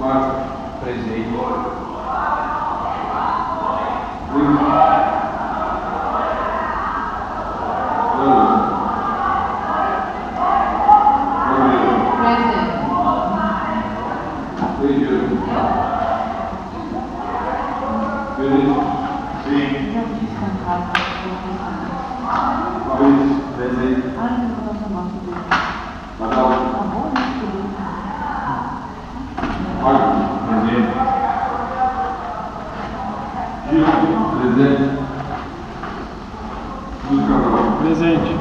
Marcos. Presente. Presente.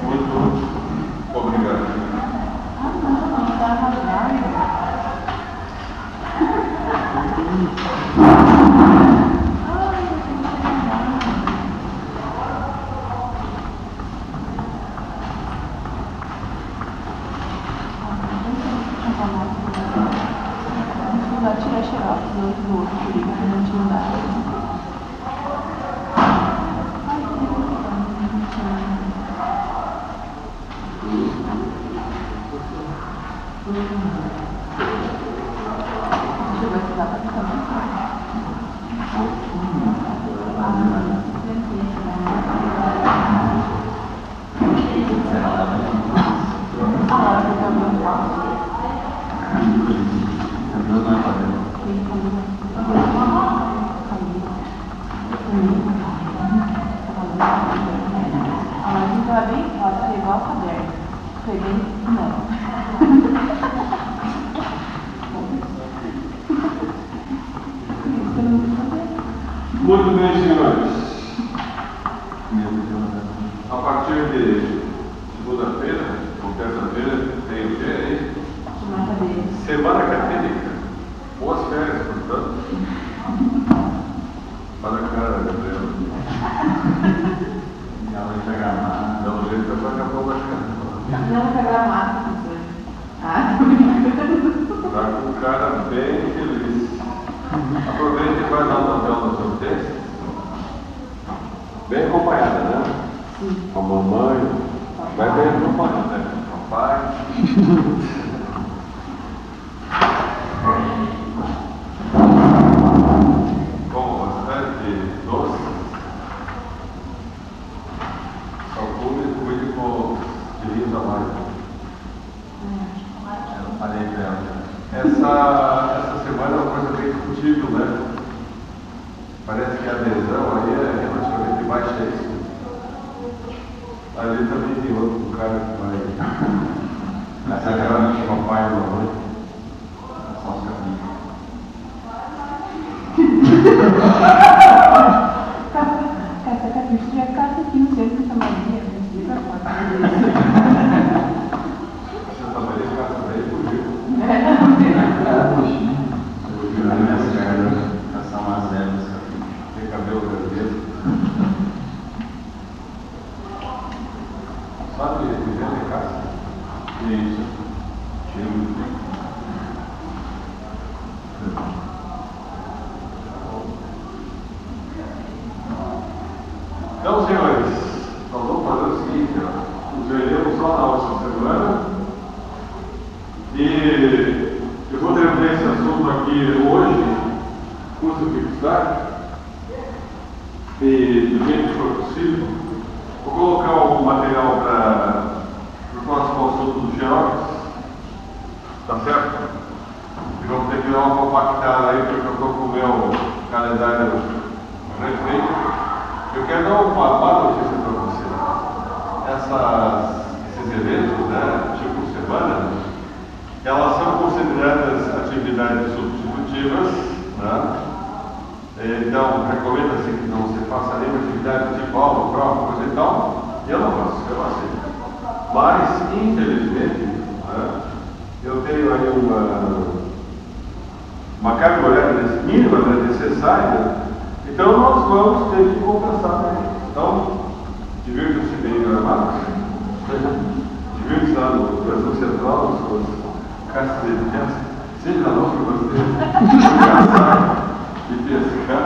Muito obrigado. Tirar xerox do outro que não tinha dado. Deixa eu ver se dá pra ficar mais fácil. Ela bem, ela tá igual a caderno. Foi bem, não. Muito bem, senhores. A partir de segunda-feira, ou terça-feira, tem o quê aí? Semana acadêmica. Boas férias, portanto. Para a cara, Gabriel. Minha mãe tá gramada. Dá um jeito para pagar a pouco da cara. Não, tá gramado, professor. Tá com o cara bem feliz. Aproveita e vai lá no hotel do seu texto. Bem acompanhada, né? Sim. Com a mamãe. Vai bem acompanhada, né? Com o papai. Com bastante doce. Salgume e cuide com de riso amargo. Eu falei pra ela. Essa semana é uma coisa bem discutível, né? Parece que a adesão aí é relativamente baixa, é isso? Ali também tem outro cara que vai. Essa galera que chama pai e mamãe. Só os caminhos. Essa capricha já casa aqui no centro da Maria. Você também em casa daí fugiu. São as ervas. Tem cabelo vermelho. Sabe viver em casa? Isso. Cheio muito bem. Então, senhores, nós vamos fazer o seguinte, ó. Nos veremos só na próxima semana. E eu vou terminar esse assunto aqui hoje, custa o que custar, e do jeito que for possível. Vou colocar algum material para o próximo assunto do Xerox, tá certo? E vamos ter que dar uma compactada aí, porque eu estou com o meu calendário refeito. Eu quero dar uma má notícia para você. Esses eventos, né, tipo semana, elas são consideradas atividades substitutivas, né? Então, recomenda-se que não se faça nenhuma atividade tipo aula, prova, coisa e tal. Eu não faço, eu aceito. Mas, infelizmente, né, eu tenho aí uma carga horária mínima, né, necessária. Então, nós vamos ter que compensar, né? Então, divirtam-se bem gramados. Divirtam-se lá no Brasil Central, nas suas caixas de evidência. Seja lá que você caçar e pescar.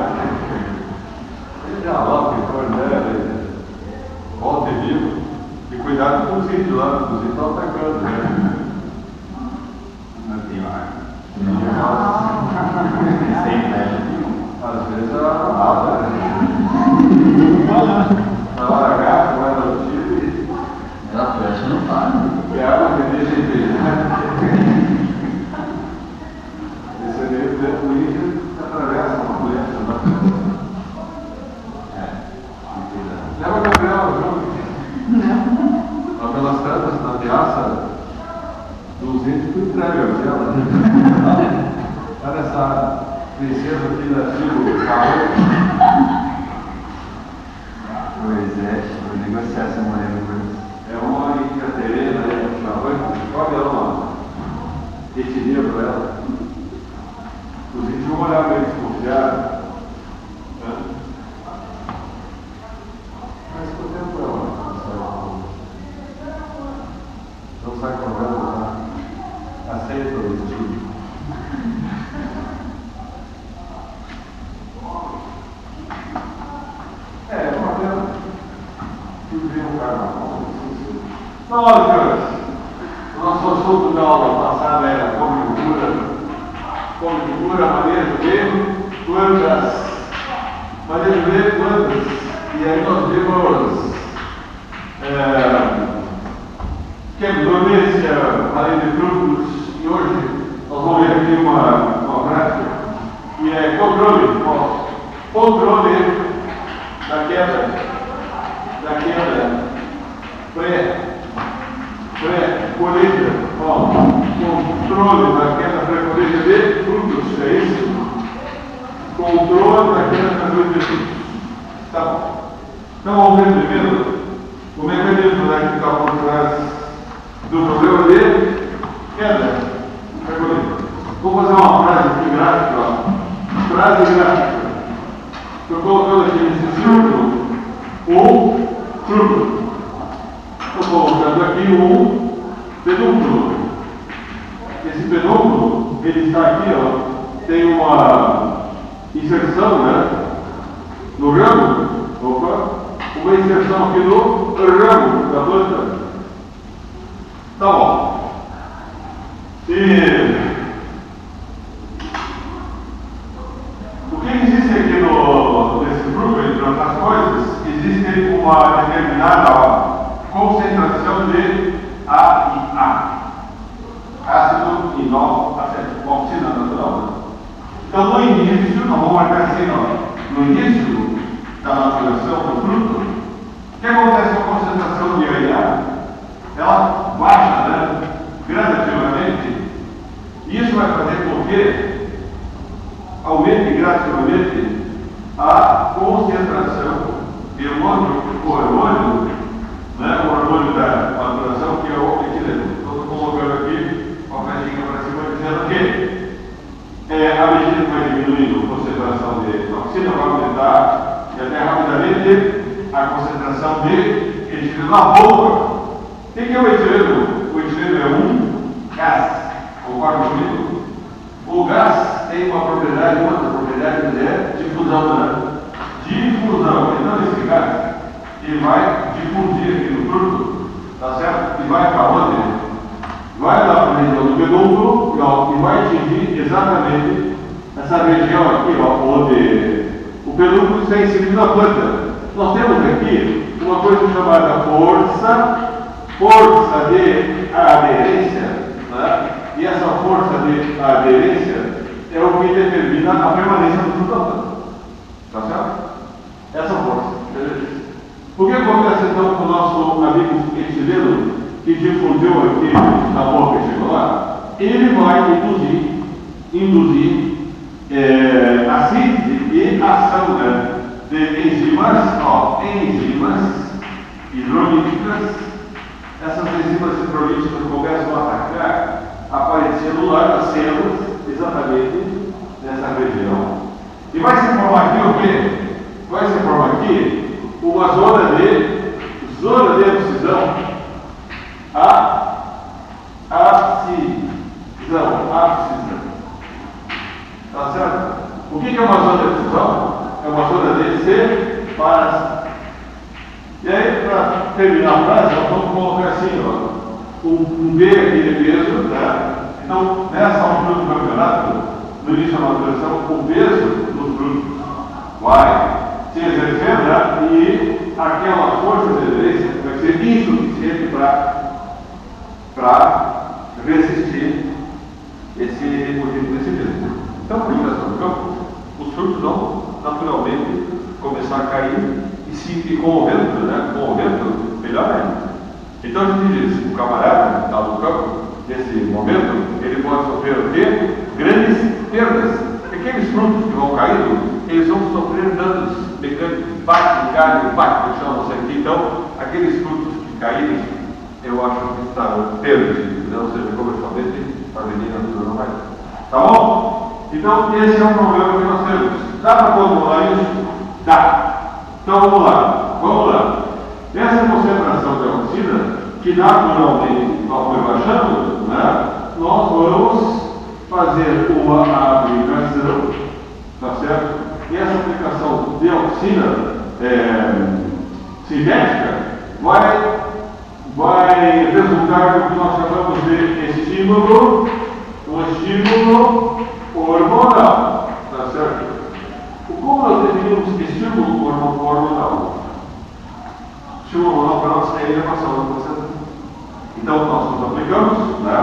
Seja lá que for, né? vivo. E cuidado com os índios lá, os índios estão atacando, né? Não tem ar. Nossa. Sem inveja. Às vezes ela na hora H, vai dar o tiro e Ela fecha não para. a água que deixa em vez. Esse meio do índio atravessa uma doença. Leva a Gabriela junto. Lá pelas tantas, na piaça dos índios, tu entrega ela. Olha essa princesa aqui da tribo Carro. Pois é, vou negociar essa mulher depois. É uma Caterina, escolhe ela uma etnia para ela. Os índios vão olhar meio desconfiado. Mas por tempo ela não sai correndo, tá? Aceita o destino. É uma pena. Tudo bem um carnaval. Não, olha, senhores, o nosso assunto da aula passada era conjuntura, manejo de plantas. Manejo de plantas. E aí nós vimos dormência, além de frutos, e hoje nós vamos ver aqui uma prática que é controle da queda, pré-colheita, controle da queda pré-colheita de frutos, é isso? Controle da queda pré-colheita de frutos. Tá bom. Então vamos ver primeiro o mecanismo que está por trás do problema de queda pré-colheita. Vou fazer uma frase aqui gráfica, ó. Frase gráfica. Estou colocando aqui nesse círculo um fruto. Estou colocando aqui um pedúnculo. Esse pedúnculo, ele está aqui, ó, tem uma inserção, né, no ramo. Uma inserção aqui no ramo da planta. Tá bom. E o que existe aqui nesse fruto, entre outras coisas, existe uma determinada concentração de AIA, ácido inóxido, oxina natural. Então, no início, nós vamos marcar assim, ó, no início da maturação do fruto, o que acontece com a concentração de AIA? Ela baixa, né, gradativamente. Isso vai fazer com que aumente gradativamente a concentração de hormônio, né, o hormônio da maturação, que é o etileno. Estou colocando aqui uma flechinha para cima dizendo que à medida que vai diminuindo a concentração de toxina, vai aumentar e até rapidamente a concentração de etileno na boca. O que é o etileno? O etileno é um gás. Concorda comigo? O gás tem uma propriedade, outra propriedade é difusão, né? Difusão. Então esse gás, ele vai difundir aqui no fruto, tá certo? E vai para onde? Vai lá para a região do pedúnculo e vai atingir exatamente essa região aqui, ó, onde o pedúnculo está inserido na planta. Nós temos aqui uma coisa chamada força de aderência, né? E essa força de aderência é o que determina a permanência do fruto da planta. Tá certo? Essa força. Beleza? O que acontece então com o nosso amigo etileno, que difundiu aqui na boca e chegou lá? Ele vai induzir a síntese e ação, né, de enzimas hidrolíticas. Essas enzimas hidrolíticas começam a atacar a parede celular das células, exatamente nessa região. E vai se formar aqui o quê? Vai se formar aqui uma zona de abscisão. Abscisão. Tá certo? O que é uma zona de abscisão? É uma zona de separação. E aí, para terminar a frase, nós vamos colocar assim, ó, um B aqui de peso, né? Então, nessa altura do campeonato, no início da maturação, o peso dos frutos vai se exercer, né? E aquela força de aderência vai ser insuficiente para resistir esse motivo desse peso. Então, na liberação do campo, os frutos vão naturalmente começar a cair e com o vento, né? Com o vento, melhor ainda. Então a gente diz, o camarada que está no campo, nesse momento, ele pode sofrer grandes perdas. Aqueles frutos que vão caindo, eles vão sofrer danos mecânicos, bate no galho, bate no chão, não sei o que. Então, aqueles frutos que caírem, eu acho que estarão perdidos, né? Ou seja, comercialmente, a menina não vai. Tá bom? Então, esse é o problema que nós temos. Dá para controlar isso? Dá. Então, vamos lá. Essa concentração de oxina, que naturalmente foi baixando, né? Nós vamos fazer uma aplicação, tá certo? E essa aplicação de oxina sintética vai resultar no que nós chamamos de estímulo, um estímulo hormonal, tá certo? Como nós definimos estímulo hormonal? Estímulo hormonal para nós é a elevação da concentração. Então, nós nos aplicamos, né?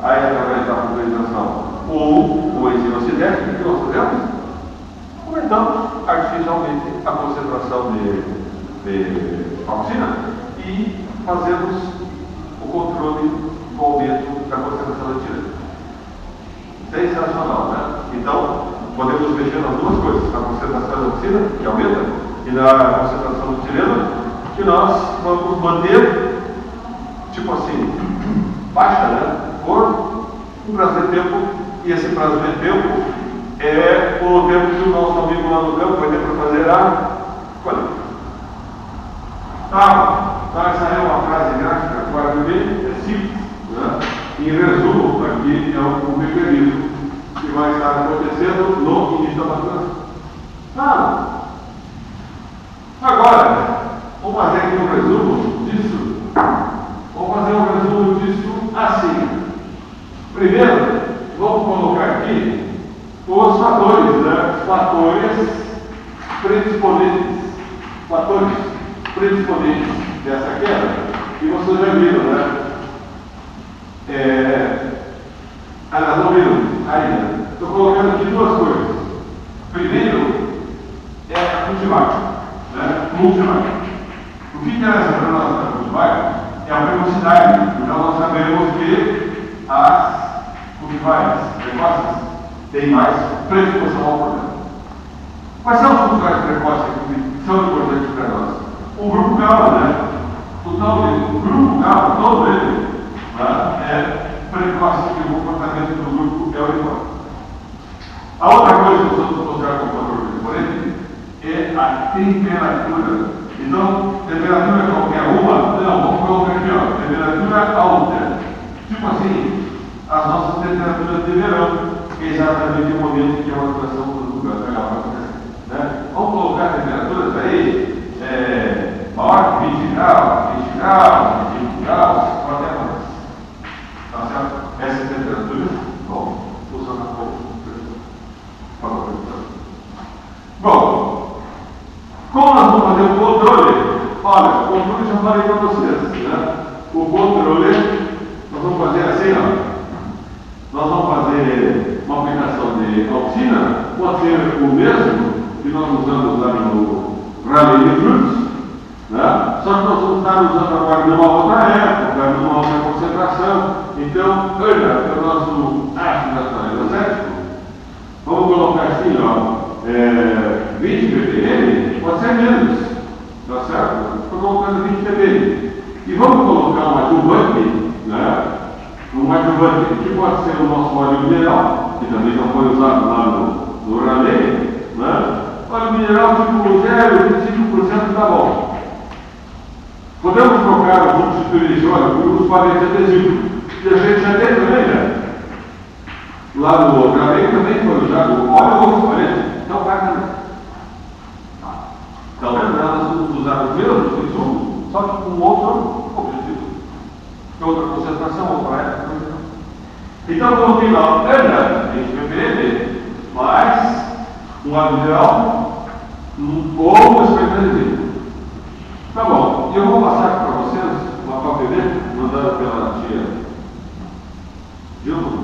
Aí, através da pulverização ou o enzima sintético, que nós fazemos, aumentamos artificialmente a concentração de oxina e fazemos o controle do aumento da concentração da tirana. Sensacional, né? Então, podemos mexer nas duas coisas, na concentração da oxina, que aumenta, e na concentração do tireno, que nós vamos manter, tipo assim, baixa, né? Por um prazo de tempo, e esse prazo de tempo é o tempo que o nosso amigo lá no campo vai ter para fazer a colheita. Então, essa é uma frase gráfica, agora é simples, né? Em resumo, aqui é um mecanismo que vai estar acontecendo no início da maturação. Agora, vamos fazer aqui um resumo disso. Vamos fazer um resumo disso assim. Primeiro, vamos colocar aqui os fatores, né? Fatores predisponentes dessa queda. E vocês já viram, né? Elas não viram ainda. Estou colocando aqui duas coisas. Primeiro é a cultivar, né? Cultivar. O que interessa para nós na cultivar é a precocidade. Então nós sabemos que as cultivares precoces têm mais predisposição ao problema. Quais são os cultivares precoces que são importantes para nós? O grupo gama, né? O grupo gama, todo ele, né? É precoce, que o comportamento do grupo é uniforme. A outra coisa que nós vamos mostrar como fator predisponente é a temperatura. Então, temperatura qualquer uma, não, vamos colocar aqui, ó, temperatura alta. Tipo assim, as nossas temperaturas de verão, que é exatamente o momento que a maturação do lugar vai acontecer, né? Vamos colocar temperaturas aí, maior que 20 graus, 20 graus, 20 graus, qualquer coisa. Tá certo? Essas temperaturas vão funcionar como favor. Bom, como nós vamos fazer o controle? Olha, o controle já falei para vocês, né? O controle, nós vamos fazer assim, ó. Nós vamos fazer uma aplicação de oxina, pode ser o mesmo que nós usamos lá no rally de frutos, né? Só que nós vamos estar usando agora numa outra época, numa outra concentração. Então, olha, o nosso ácido acético, vamos colocar assim, ó, 20 ppm, pode ser menos, tá certo? Estou colocando 20 ppm. E vamos colocar um adjuvante, né? Um adjuvante que pode ser o nosso óleo mineral, que também já foi usado lá no rally, né? Óleo mineral tipo 0,25% tá bom. Podemos trocar os substituir de óleo por uns paredes adesivos. E a gente já tem também, né? Lá no rally também foi usado óleo ou outros paredes. Então vai também. Então, nós vamos usar os mesmos insumos só que com outro objetivo, outra concentração, outra época. Então, quando tem lá a gente vai ver mais um avião ou uma expectativa. Tá bom, e eu vou passar para vocês uma papeleta mandada pela tia Dilma,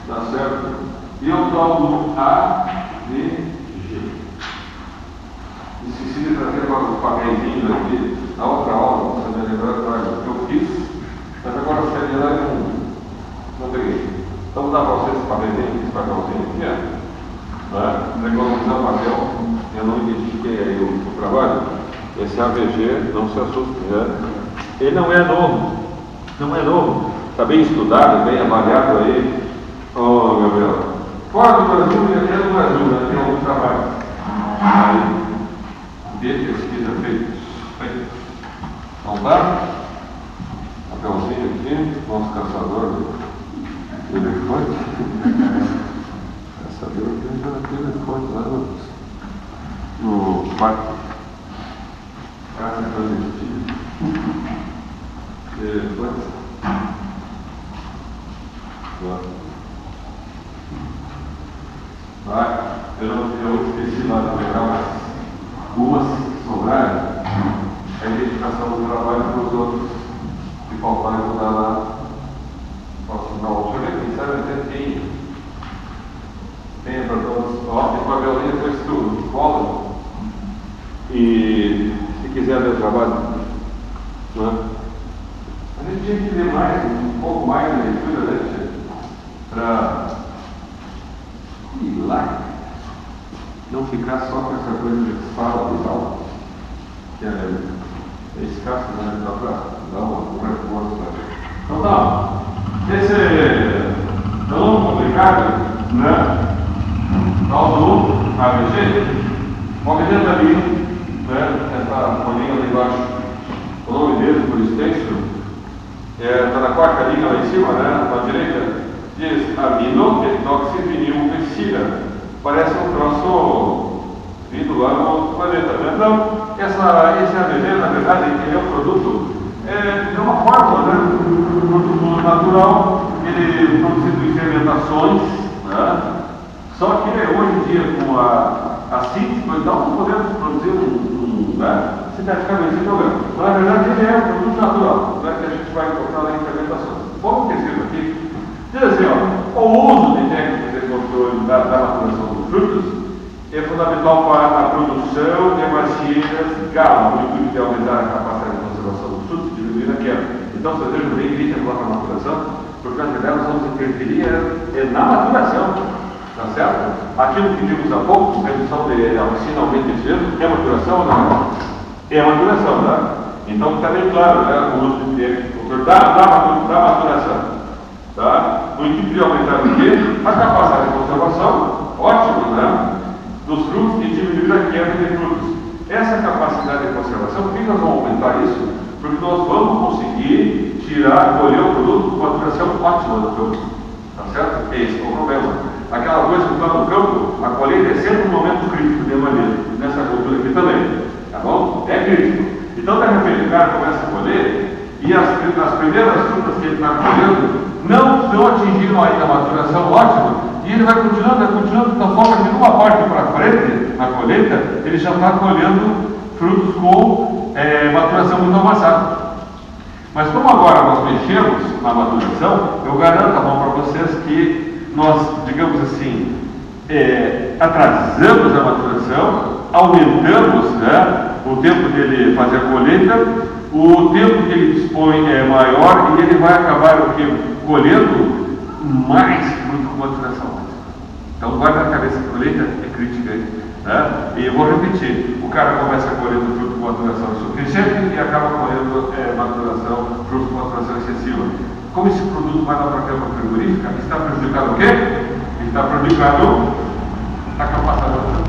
tá certo? E eu tomo A, B, G. Esqueci de trazer o papelzinho aqui na outra aula, você me lembrar do que eu fiz, mas agora você me lembra não peguei. Então vou dar para vocês esse papelzinho, esse papelzinho aqui, né? Economizar papel, eu não identifiquei aí o trabalho. Esse AVG, não se assuste, né? Ele não é novo, está bem estudado, bem avaliado aí. Oh, Gabriel, fora do Brasil e até do Brasil, né? Tem algum trabalho aí de pesquisa feito. Então tá? Papelzinho aqui, nosso caçador de elefante. Caçador de elefante lá no parque. Caça clandestina. Elefantes. Vai. Eu esqueci lá de pegar umas sobraram. A identificação do trabalho para os outros que faltaram vou dar lá. Posso dar uma olhada aqui, sabe até quem tem para todos. Ó, tem papelzinho com isso tudo. Cola. E se quiser ler o trabalho, né? A gente tinha que ler mais, um pouco mais da leitura, né? Para ir lá, não ficar só com essa coisa de fala e tal, que é escasso, né? Dá para dar uma reforço. Então tá, esse é tão complicado, né? Tal do AVG, o AVG está ali, né? Essa folhinha ali embaixo, o nome dele por extenso, está na quarta linha lá em cima, né? Na direita, diz amino, etoxivinilpecida. Parece um troço vindo lá no planeta, né? Então, esse AVG, na verdade, ele é um produto de uma fórmula, né? Um produto natural, ele produzido em fermentações, né? Só que hoje em dia, com a síntese, então, não podemos produzir né? Sinteticamente esse problema. Mas, na verdade, ele é um produto natural, né? Que a gente vai encontrar lá em fermentações. Vamos ter escrito aqui. Diz assim, ó, o uso de técnicas de controle da maturação dos frutos é fundamental para a produção de macieras galo, no intuito de aumentar a capacidade de conservação dos frutos e diminuir a quebra. Então, se você bem grita a palavra maturação, porque nós nós vamos interferir na maturação, tá certo? Aquilo que vimos há pouco, redução de aumento de gelo, é maturação ou não? É maturação, tá? Então, está bem claro, né, o uso de técnicas da maturação. Tá? No intuito de aumentar o quê? A capacidade de conservação, ótimo, né? Dos frutos e diminuir a quebra de frutos. Essa capacidade de conservação, por que nós vamos aumentar isso? Porque nós vamos conseguir colher o produto com maturação ótima do campo. Tá certo? Esse é o problema. Aquela coisa que está no campo, a colheita é sempre um momento crítico de maneira. Nessa cultura aqui também. Tá bom? É crítico. Então, de repente, o cara começa a colher e as primeiras frutas que ele está colhendo não atingiram ainda a maturação ótima, e ele vai continuando de tal forma que numa parte para frente, na colheita, ele já está colhendo frutos com maturação muito avançada. Mas como agora nós mexemos na maturação, eu garanto a mão para vocês que nós, digamos assim, atrasamos a maturação, aumentamos, né, o tempo dele fazer a colheita, o tempo que ele dispõe é maior e ele vai acabar colhendo mais fruto com maturação. Então, guarda na cabeça que a colheita é crítica, né? E eu vou repetir: o cara começa colhendo fruto com maturação suficiente e acaba colhendo fruto com maturação excessiva. Como esse produto vai lá para a cama frigorífica, está prejudicado o quê? Ele está prejudicado a capacidade de maturação.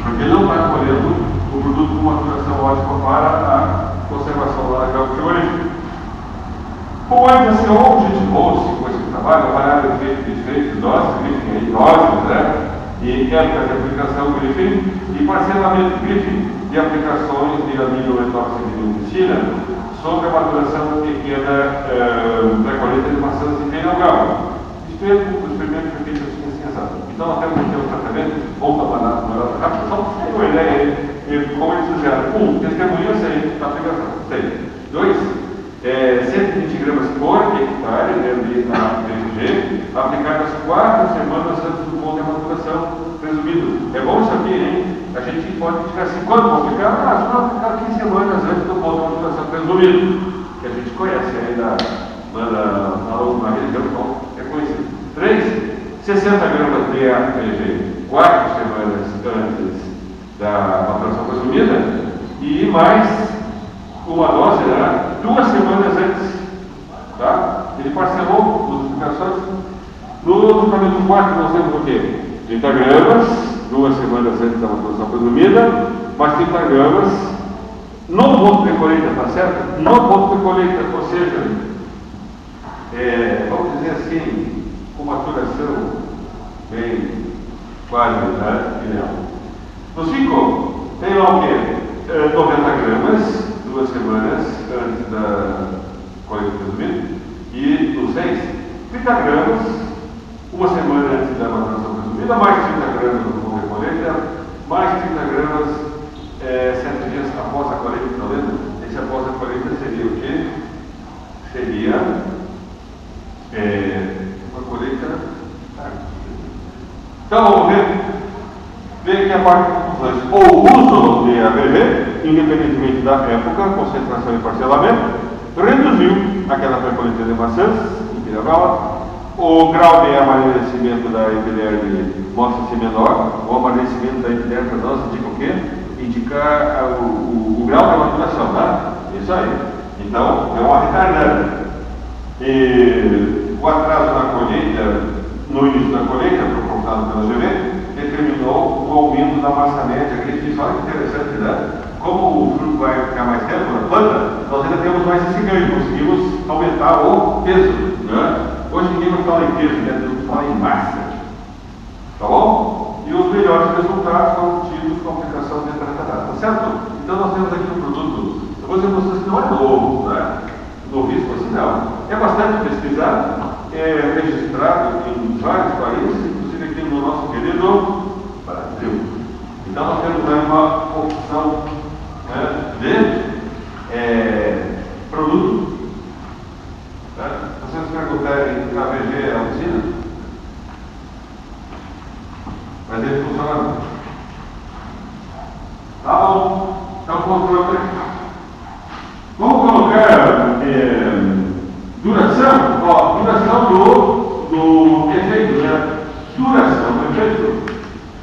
Porque ele não está colhendo o produto com maturação ótima para a conservação lá na cama frigorífica. Ou ainda assim, ou gente boa, com esse trabalho, avaliar o efeito de diferentes doses, briefing, né? E quero fazer aplicação briefing e parcelamento briefing. de aplicações de amino etoximetilina sobre a maturação pequena da colheita de maçãs em fenogama. Experimento foi feito assim, exato. Então, nós temos aqui um tratamento, vamos tomar rápido, só para ter uma ideia aí, como eles fizeram. Testemunha sem aplicação. 2, 120 gramas por hectare na PG, aplicadas 4 semanas antes do ponto de maturação presumido. É bom isso aqui, hein? A gente pode ficar assim, quando vão aplicar? Só aplicar 15 semanas antes do ponto de maturação presumido, que a gente conhece aí na religião, é conhecido. 3, 60 gramas de APG, 4 semanas antes da maturação presumida, e mais uma dose, 2 semanas antes, tá? Ele parcelou as explicações. No tratamento 4 nós temos o quê? 30 gramas, 2 semanas antes da maturação presumida, mais 30 gramas no ponto de colheita, tá certo? No ponto de colheita, ou seja, vamos dizer assim, com maturação bem quase, ideal. No 5, tem lá o quê? 90 gramas, 2 semanas antes da colheita presumida. E no 6, 30 gramas, 1 semana antes da maturação presumida, mais 30 gramas no ponto de colheita, mais 30 gramas 7 dias após a colheita. Está vendo? Esse após a colheita seria o quê? Seria uma colheita. Então vamos ver aqui a parte de conclusões. O uso de ABV, independentemente da época, concentração e parcelamento, reduziu a queda pré-colheita de maçãs em Piracicaba. O grau de amadurecimento da epiderme mostra-se menor. O amadurecimento da epiderme para nós indica o quê? Indica o grau de maturação, tá? Isso aí. Então, é uma retardada. E o atraso na colheita, no início da colheita, proporcionado pela GV, determinou o aumento da massa média. Aqui, olha que interessante, né? Como o fruto vai ficar mais tempo na planta, nós ainda temos mais esse ganho, conseguimos aumentar o peso, né? Hoje ninguém vai falar em peso, né? Temos que falar em massa, tá bom? E os melhores resultados foram obtidos com a aplicação de tratadata, tá certo? Então nós temos aqui um produto, eu vou dizer para vocês que não é novo, né? Novíssimo assim não. É bastante pesquisado, é registrado em vários países, inclusive aqui no nosso querido Brasil. Então nós temos aí uma opção de produto. Tá? Se vocês perguntarem a VG é a usina, mas ele funciona. Tá bom. Então controle. Vamos colocar duração. Ó, duração do efeito, né? Duração do efeito.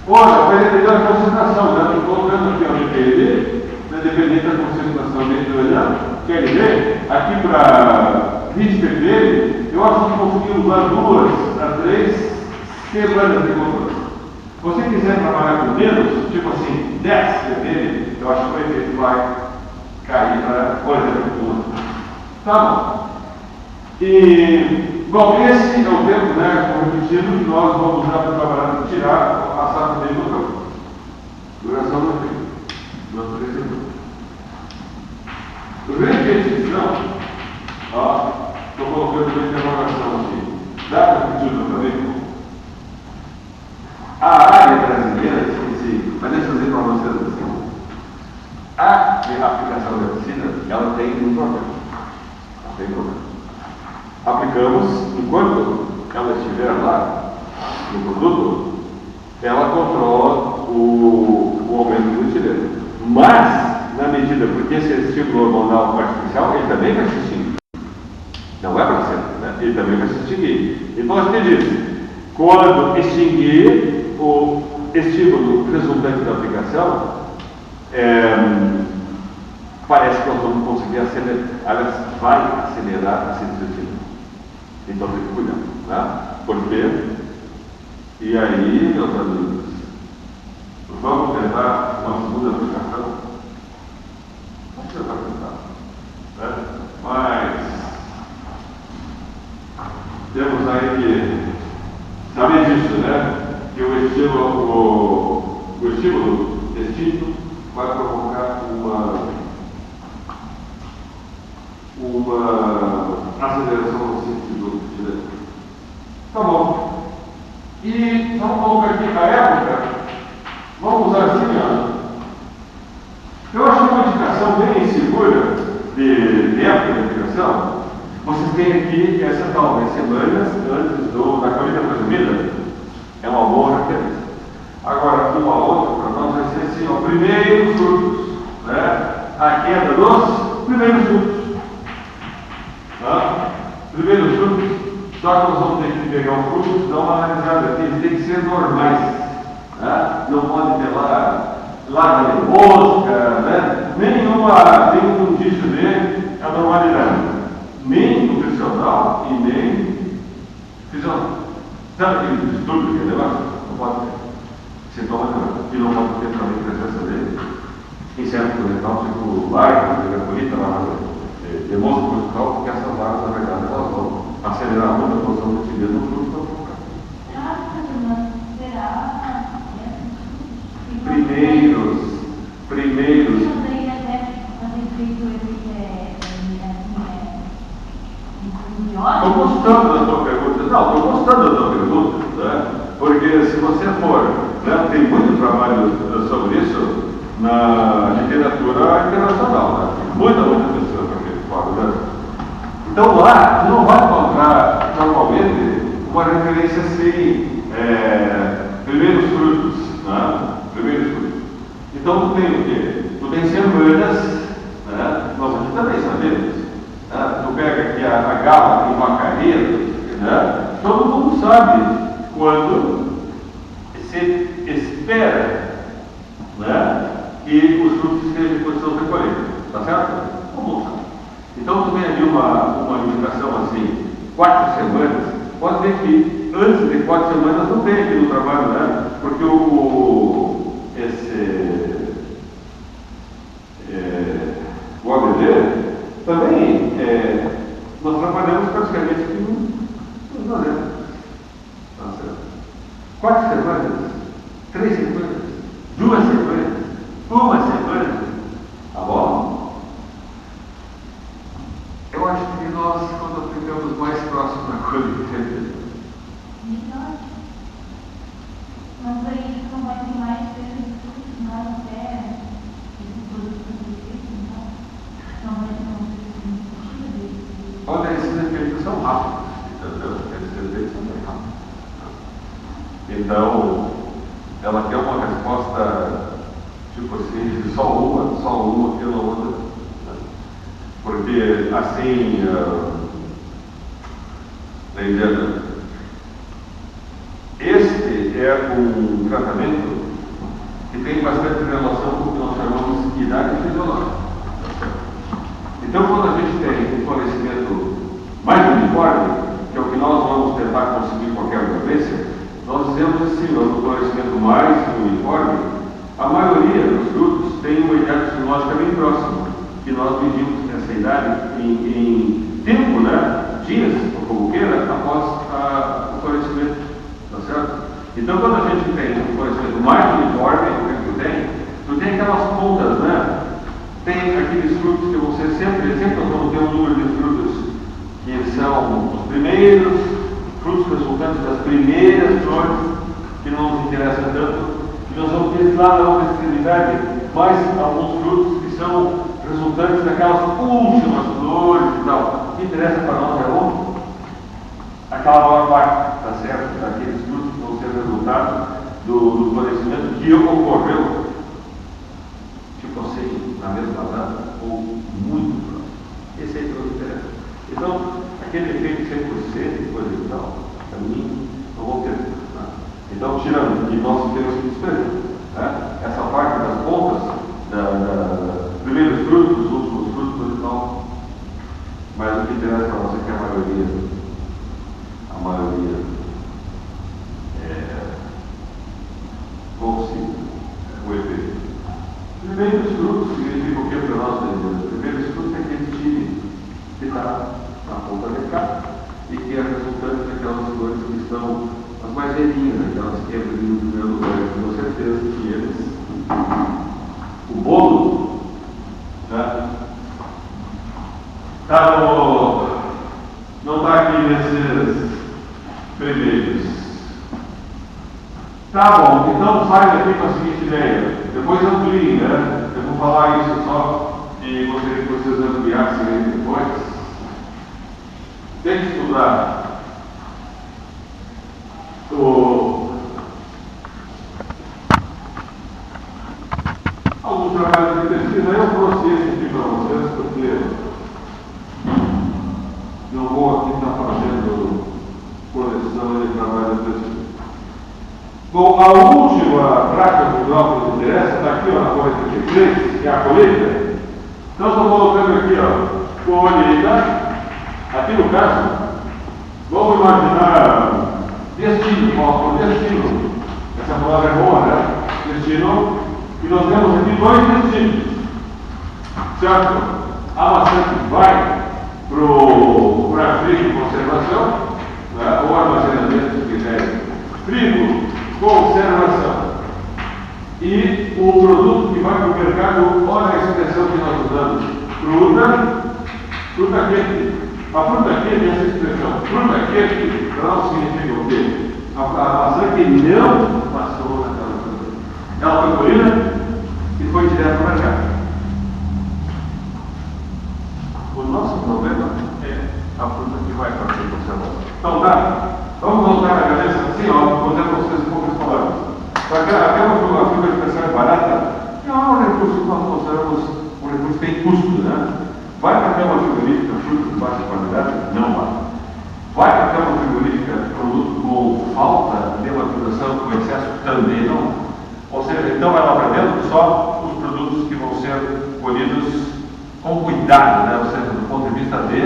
Olha, vai depender da concentração, né? Estou colocando aqui o MPD, dependendo da concentração dentro do olhar. Quer dizer, aqui para 20 ppm, eu acho que consegui usar 2 a 3 semanas de controle. Se você quiser trabalhar com menos, tipo assim, 10 ppm, eu acho que o efeito vai cair para, por exemplo, tá bom. E, bom, esse é o tempo, né, como repetido, que nós vamos usar para trabalhar, para tirar a safra dele do campo. Duração do efeito. Repetição, ó, estou colocando uma interrogação aqui. Dá para repetir também? A área brasileira, esqueci, mas deixa eu dizer para vocês assim. A aplicação da vacina, ela tem um problema. Tem problema. Aplicamos, enquanto ela estiver lá no produto, ela controla o aumento do etileno. Mas, na medida, porque esse estímulo hormonal artificial, ele também vai se extinguir. Não é para sempre, né? Ele também vai se extinguir. Então, a gente diz, quando extinguir o estímulo resultante da aplicação, parece que nós vamos conseguir acelerar, aliás, vai acelerar a síntese. Então tem que cuidar, tá? Porque, e aí, meus amigos, vamos tentar uma segunda aplicação. Vamos tentar, né? Mas temos aí que saber disso, né? Que o estímulo extinto vai provocar uma aceleração no sentido direto. Tá bom. E vamos colocar aqui a época. Vamos usar assim, ó. Eu acho que uma indicação bem segura de época de indicação. Vocês têm aqui essa tal, né? Semanas antes da colheita presumida. É uma boa referência. Agora, aqui uma outra para nós vai ser assim, ó, primeiros frutos, né? A queda dos primeiros frutos. Tá? Primeiros frutos, só que nós vamos ter que pegar os frutos, dar uma analisada aqui, eles têm que ser normais. Né? Não pode ter lá de mosca, né? Nenhum indício de anormalidade. Nem nutricional e nem fisional. Sabe aquele distúrbio que é negócio? Não pode ter. Sintoma que não pode ter também presença dele. Em certo local, tipo larva, colheita, demonstra o musical, porque essas larvas, na verdade, elas vão acelerar muito a produção de tibia no fruto para focar. Primeiros. Estou gostando da tua pergunta. Não, estou gostando da tua pergunta, né? Porque se você for, né, tem muito trabalho sobre isso na literatura internacional, né? Muita pessoa para aquele fora, né? Então lá, você não vai encontrar normalmente uma referência assim, primeiros frutos, né? Primeiros frutos. Então tu tem o quê? Tu tem semanas, né? Nós aqui também sabemos. Tu pega aqui a gala em Macaria, né? Todo mundo sabe quando se espera, né, que os frutos estejam em condição de colheita, tá certo? Todo mundo sabe. Então tu tem ali uma indicação assim, 4 semanas, pode ver que antes de 4 semanas não tem aqui no trabalho, né? Porque o ABD também nós trabalhamos praticamente com os anos. Tá certo? 4 semanas, 3 semanas, 2 semanas, 1 semana. Tá bom? Eu acho que nós, quando ficamos mais próximos da colheita, mas aí não vai ter mais frutos na terra, esses produtos não vai ter mais. olha, esses efeitos são rápidos, entendeu? Esses efeitos são bem rápidos. Então, ela quer uma resposta, tipo assim, de só uma pela outra. Porque, assim, tá entendendo? Este é um tratamento que tem bastante relação com o que nós chamamos de idade fisiológica. Então, quando a gente tem um florescimento mais uniforme, que é o que nós vamos tentar conseguir qualquer violência, nós dizemos assim, no florescimento mais uniforme, a maioria dos frutos tem uma idade fisiológica bem próxima, que nós medimos essa idade em tempo, né, dias, ou como queira, após o florescimento, tá certo? Então, quando a gente tem um florescimento mais uniforme, o que tu tem aquelas pontas, né? Tem aqueles frutos que você sempre nós vamos ter um número de frutos que são os primeiros frutos resultantes das primeiras flores, que não nos interessa tanto, e nós vamos ter lá na outra extremidade mais alguns frutos que são resultantes daquelas últimas flores e tal. O que interessa para nós é aquela maior parte, tá certo? Daqueles frutos que vão ser resultado do florescimento que ocorreu, tipo assim, na mesma data ou muito próximo. Esse aí que nos interessa. Então, aquele efeito 100%, coisa e tal, para mim, não vou ter. Né? Então, tirando que nós temos que esperar, né? Essa parte das pontas, primeiros frutos, últimos frutos e tal, mas o que interessa para você é que a maioria consiga o efeito. Primeiros frutos significa o que para nós? Primeiros frutos é aquele time que está na ponta de cá e que é resultante daquelas flores que estão as mais velhinhas, aquelas que entram no primeiro lugar. Com certeza que eles, o bolo, né? Não está aqui nesses primeiros. Tá bom, então sai daqui com a seguinte ideia. Depois amplie, né? Eu vou falar isso só e gostaria que vocês ampliassem aí depois. Tem que estudar alguns trabalhos de pesquisa. Eu trouxe esse aqui para vocês porque não vou aqui estar fazendo coleção de trabalho de pesquisa. Bom, a última prática cultural que nos interessa está aqui, ó, na folha 33, que é a colheita. Então, estou colocando aqui, ó, colheita. Aqui no caso, vamos imaginar destino, ó, destino. Essa palavra é boa, né? Destino. E nós temos aqui dois destinos. Certo? A maçã que vai para a frio de conservação, né? Ou armazenamento, se quiser. Frio, conservação. E o produto que vai para o mercado, olha a expressão que nós usamos. Fruta quente. A fruta quente, essa expressão, fruta quente, para nós significa o quê? A maçã que não passou naquela fruta. Ela foi colhida e foi direto para o mercado. O nosso problema é a fruta que vai para a conservação. Então, tá? Vamos voltar na cabeça assim, ó, vou dizer para vocês poucas palavras. Até uma fruta de pessoa barata, é um recurso que nós consideramos um recurso que tem custo, né? Vai para a cama frigorífica, fruta de baixa qualidade? Não vai. Vai para a cama frigorífica, produto com falta de maturação, com excesso? Também não. Ou seja, então vai lá para dentro só os produtos que vão ser colhidos com cuidado, né? Ou seja, do ponto de vista de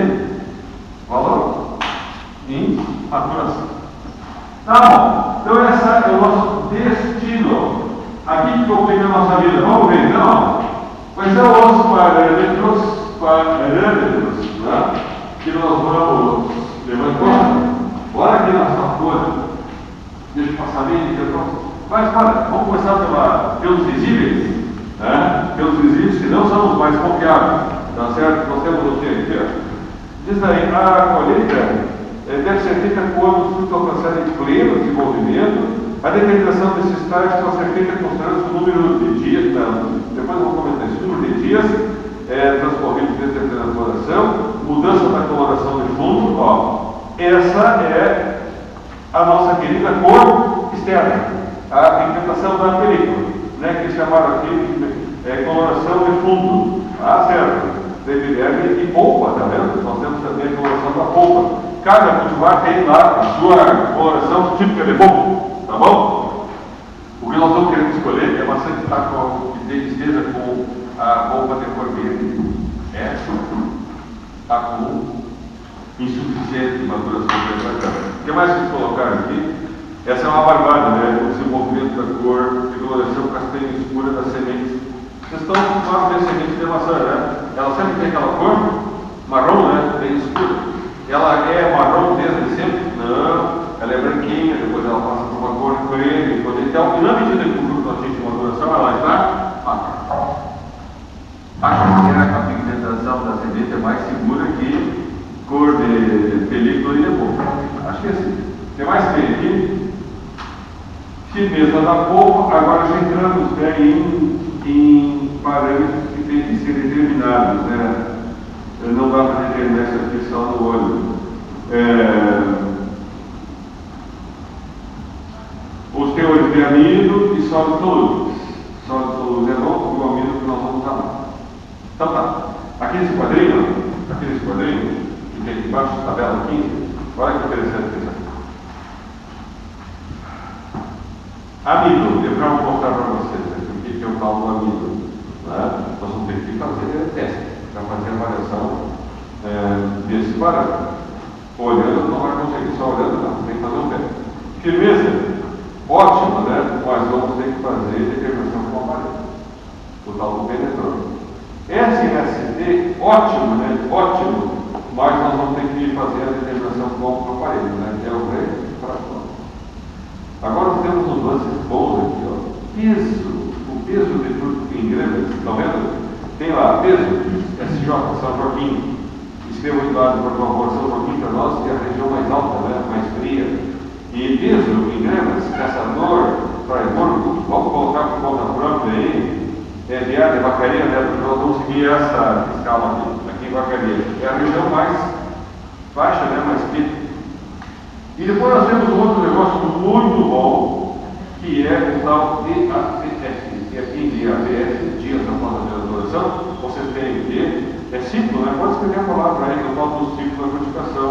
valor em maturação. Tá bom. Então esse é o nosso destino. Aqui que eu tenho a nossa vida. Vamos ver, então. Vai ser o nosso parâmetros, né? Que nós vamos levar em conta. Olha aqui na nossa folha. Deixa eu passar bem aqui. Mas para, vamos começar pelos visíveis, né? Pelos visíveis que não são os mais confiáveis. Tá certo? Nós temos o que aqui? Diz aí, a colheita deve ser feita quando o fruto alcançar em pleno desenvolvimento. A determinação desses estágios pode ser feita considerando o número de dias, depois eu vou comentar isso, o número de dias transcorridos desde a plena floração, mudança da coloração de fundo, ó. Essa é a nossa querida cor externa, a pigmentação da película, né, que chamaram aqui de coloração de fundo, tá certo? De epiderme e polpa, tá vendo? Nós temos também a coloração da polpa. Cada cultivar tem lá a sua coloração típica de polpa. Tá bom? O que nós estamos querendo escolher é a maçã que esteja com a polpa de cor verde. Essa está com insuficiente maturação temperada. O que mais que colocar aqui? Essa é uma barbada, né? O desenvolvimento da cor de coloração castanha escura das sementes. Vocês estão acostumados a ver sementes de maçã, né? Ela sempre tem aquela cor marrom, né? Bem escura. Ela é marrom desde sempre? Não. Ela é branquinha, depois ela passa por uma cor creme, então, e na medida que o fruto atinge uma maturação, ela está marrom. Acho que a pigmentação da semente é mais segura que cor de película e de polpa. Acho que é assim. O que mais tem aqui? Firmeza da polpa. Agora já entramos em parâmetros que têm que ser determinados, né? Não dá para determinar essa descrição no olho. Os teores de amido e sólidos solúveis. Sólidos solúveis é novo e o amido que nós vamos usar lá. Então tá. Aqui nesse quadrinho, que tem aqui embaixo, tabela 15, olha que interessante isso aqui. Amido, eu já vou mostrar para vocês o que é o tal do amido. Né? Nós vamos ter que fazer teste para fazer a avaliação desse parâmetro. Olhando, não vai conseguir só olhando, não, tem que fazer um teste. Firmeza. Ótimo, né? Mas vamos ter que fazer determinação com o aparelho. O tal do penetrômetro. SST, ótimo, né? Ótimo. Mas nós vamos ter que fazer a determinação com o aparelho, né? Que é o rei para fora. Agora nós temos uns lances bons aqui, ó. Peso. O peso de fruto em gramas, estão vendo? Tem lá, peso, SJ, São Joaquim. extremo do lado para uma porção um pouquinho para nós, que é a região mais alta, né? Mais fria. E piso em gramas, caçador, Freiburgo, vamos colocar por conta própria aí, viária, Vacaria, né? Porque nós vamos seguir essa escala aqui em Vacaria. É a região mais baixa, né? Mais fria. E depois nós temos um outro negócio muito bom, que é o tal DAPS, e aqui de APS, Dias da Forma de Adoração, vocês têm que é ciclo, né? Pode escrever a palavra aí, no tal do ciclo da frutificação,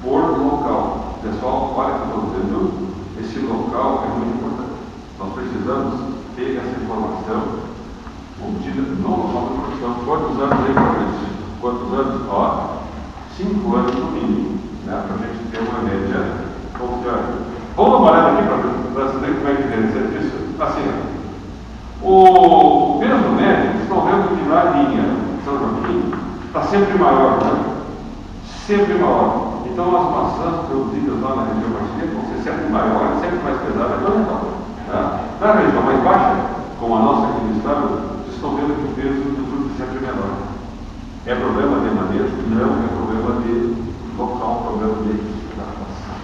por local. Pessoal, olha o que eu estou dizendo, esse local é muito importante. Nós precisamos ter essa informação obtida no local da produção. Quantos anos aí para isso? Quantos anos? Ó, 5 anos no mínimo, né? Para a gente ter uma média confiável. Vamos dar uma olhada aqui para saber como é que deve ser isso. Assim, o peso médio, vocês estão vendo que na linha São Joaquim está sempre maior, né? Sempre maior. Então as maçãs produzidas lá na região mais fria vão ser sempre maiores, sempre mais pesadas que o menor. Tá? Na região mais baixa, como a nossa aqui no estado, vocês estão vendo que o peso do fruto é sempre menor. É problema de manejo? Não, é problema de local, problema de adaptação.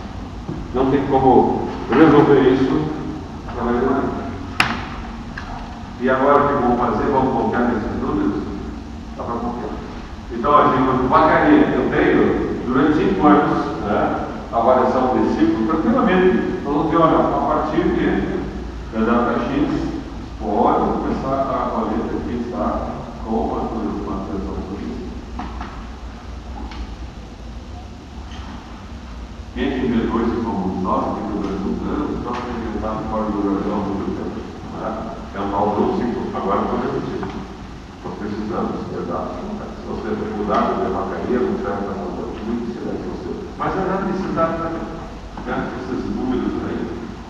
Não tem como resolver isso através de manejo. E agora o que vamos fazer? Vamos colocar nesses números? Dá para confiar. Então, assim, Vacaria, eu tenho, durante 5 anos, né, a variação desse ciclo, tranquilamente. Nós vamos ver, olha, a partir da data X, pode começar a colheita que está com as plantações. Quem inventou esse como nós, aqui no Brasil, então foi inventado fora do Brasil há muito tempo. É um tal do ciclo. Agora não é possível. Nós precisamos de dados. Se você mudar de Vacaria, não serve para nós. Muito silêncio. Mas é nada necessidade também. Esses números aí,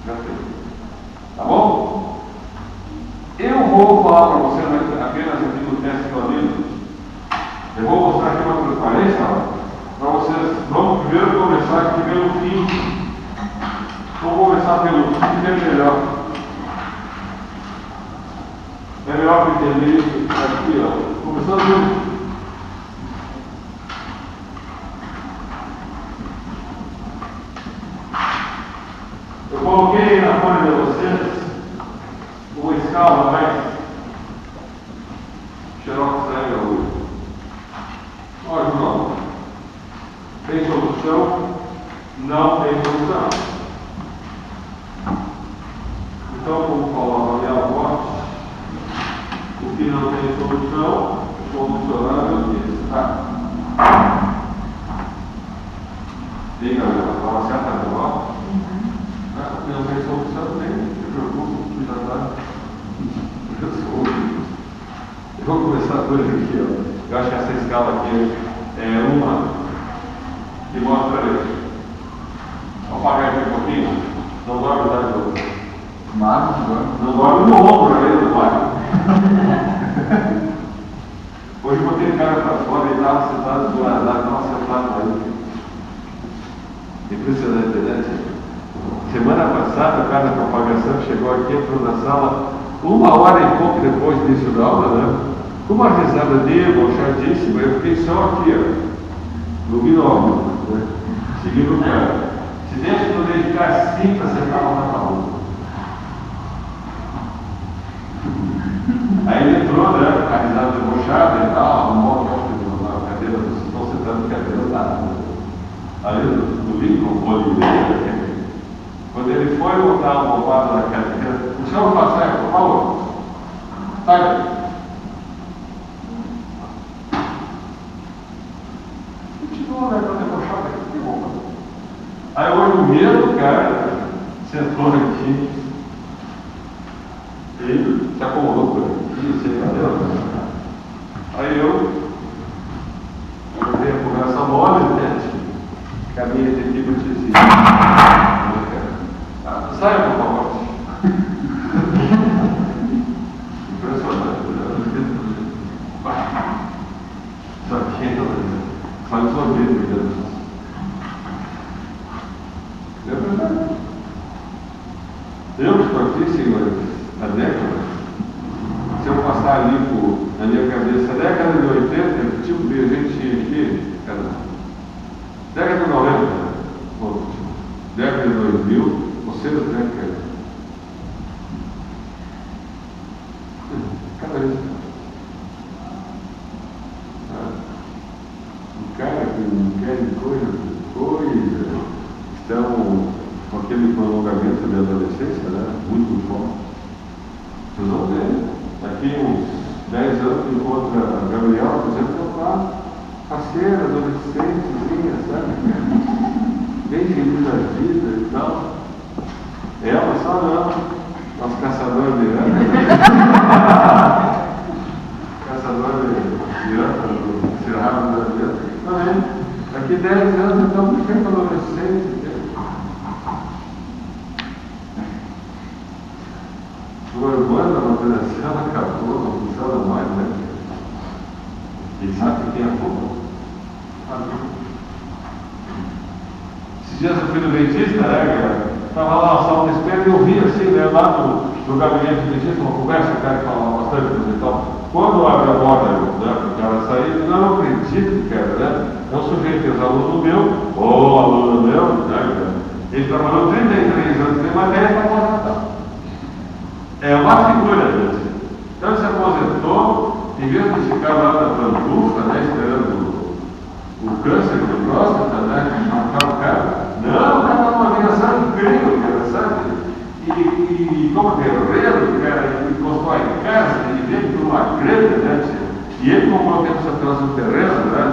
já tem. Tá bom? Eu vou falar para vocês apenas aqui no teste do aluno. Eu vou mostrar aqui uma transparência para vocês. Vamos primeiro começar aqui pelo fim. Vamos começar pelo fim, que é melhor. É melhor que entender isso aqui, ó. Começando pelo. Eu coloquei na folha de vocês uma escala mais xerox ainda hoje. Olha, João, tem solução? Não tem solução. Então, como falava ali a voz, o que não tem solução, solucionável está. Diga, fala certa agora. Não tem solução, nem se preocupe, que já está. Eu vou começar por aqui, ó. Eu acho que essa escala aqui é uma que mostra isso. Vou apagar aqui um pouquinho. Não dorme, tá, João? Não dorme no ombro aí do pai. Hoje eu botei o cara para fora e estava sentado do lado, estava sentado aí. Impressionante, né? Semana passada, o cara da propagação chegou aqui, entrou na sala, 1 hora e pouco depois do início da aula, né? Com uma risada debochadíssima, eu fiquei só aqui, ó, no binóculo, né? Seguindo o cara. Se deixa eu dedicar assim para sentar uma na outra. Aí ele entrou, né? A risada debochada e tal, arrumou a cadeira, estão sentando cadeira lá. Aí eu vi com o olho dele. Quando ele foi botar a almofada na cadeira, o senhor faz certo, por favor. Sai. Continuou, né? Para debochar, que bom. Aí hoje o mesmo cara sentou aqui. Ele se acomodou por aqui, sem cadeira. Aí eu dei a conversa mole, né? Caminha de aqui para te dizer. Saia, por favor. Impressionante. Só que faz sua vida, meu Deus. É verdade. Eu estou aqui, senhores, há décadas. Se eu passar ali na minha cabeça, década de 80, não querem coisa, estão com aquele prolongamento da adolescência, né? Muito forte. Vocês vão ver, daqui uns 10 anos encontra a Gabriela, por exemplo, estão lá, parceira, adolescentezinha, sabe? Bem feliz da vida e tal. Ela só não, os caçadores de anos. Caçador de anos, do Cerrado da vida. Também, daqui 10 anos então fica adolescente. Sua irmã na operação acabou, não funciona mais, né? E sabe que tem a culpa? Esses dias eu fui no dentista, né, cara? Estava lá na sala de espera e eu vi assim, né, lá no gabinete do dentista, uma conversa, o cara que falava bastante coisa e tal. Quando abre a porta, né, o cara sair, eu não acredito, cara, né? É um sujeito, ex-aluno meu, ou aluno meu, né? Ele trabalhou 33 anos de matéria para aposentar. É uma figura, né? Então ele se aposentou, em vez de ficar lá na pantufa, né, esperando o câncer de próstata, né, matar o cara. Não, o cara está numa ligação incrível, cara, sabe? E como guerreiro, cara, ele constrói casa, ele vem por uma grana, né? E ele comprou tempo atrás um terreno, né?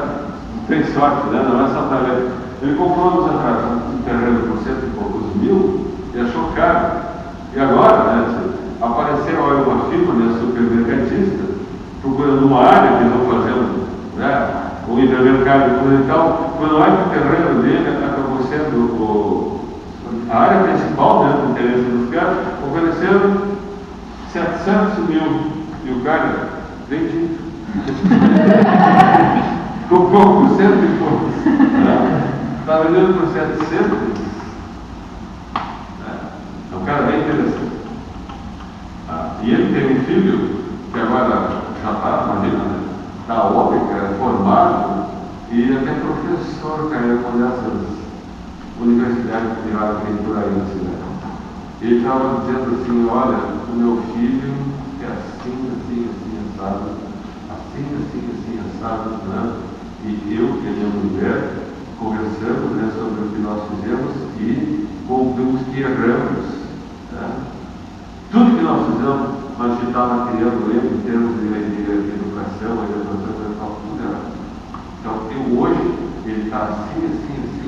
Não tem sorte, né? Não é só talento. Ele comprou anos atrás um terreno por cento e poucos mil e achou caro. E agora, né? Apareceu uma firma, né, supermercadista, procurando uma área que eles vão fazendo, né? O hipermercado e tal. Quando olha que o terreno dele acabou sendo a área principal, né, do interesse dos caras, oferecendo 700 mil. E o cara vende. Comprou por 100 e poucos. Está vendendo por 700. É um cara bem interessante. E ele tem um filho que agora já está, imagina, né? Da ópera, formado e até professor, cara, uma dessas universidades privadas que tem por aí na cidade. Ele estava dizendo assim, olha, o meu filho é assim, assado, assado, né? E eu e a minha mulher conversamos, né, sobre o que nós fizemos e concluímos que erramos, né? Tudo que nós fizemos, nós estávamos criando ele em termos de educação, orientação, tudo errado. Então, hoje, ele está assim,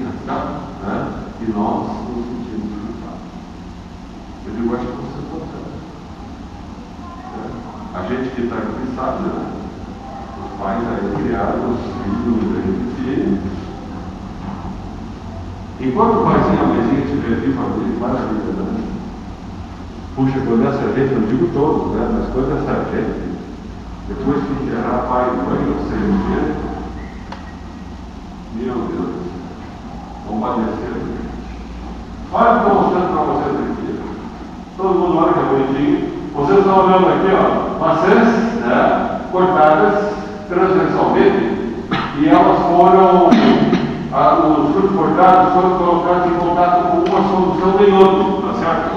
assado, né? E nós nos sentimos culpados. Eu digo, acho que você pode saber. A gente que está aqui sabe, né? Os pais aí criaram os filhos, enquanto o paizinho, a mãezinha estiver vivo, maravilha, né? Puxa, quando essa gente, eu não digo todos, né? Mas quando essa gente, depois que enterrar pai e mãe, não sei o quê, meu Deus, vão padecer. Olha o que estou mostrando para vocês aqui. Todo mundo olha que é bonitinho. Vocês estão olhando aqui, ó, maçãs, né, cortadas transversalmente, e elas foram, os frutos cortados foram colocados em contato com uma solução de iodo, tá certo?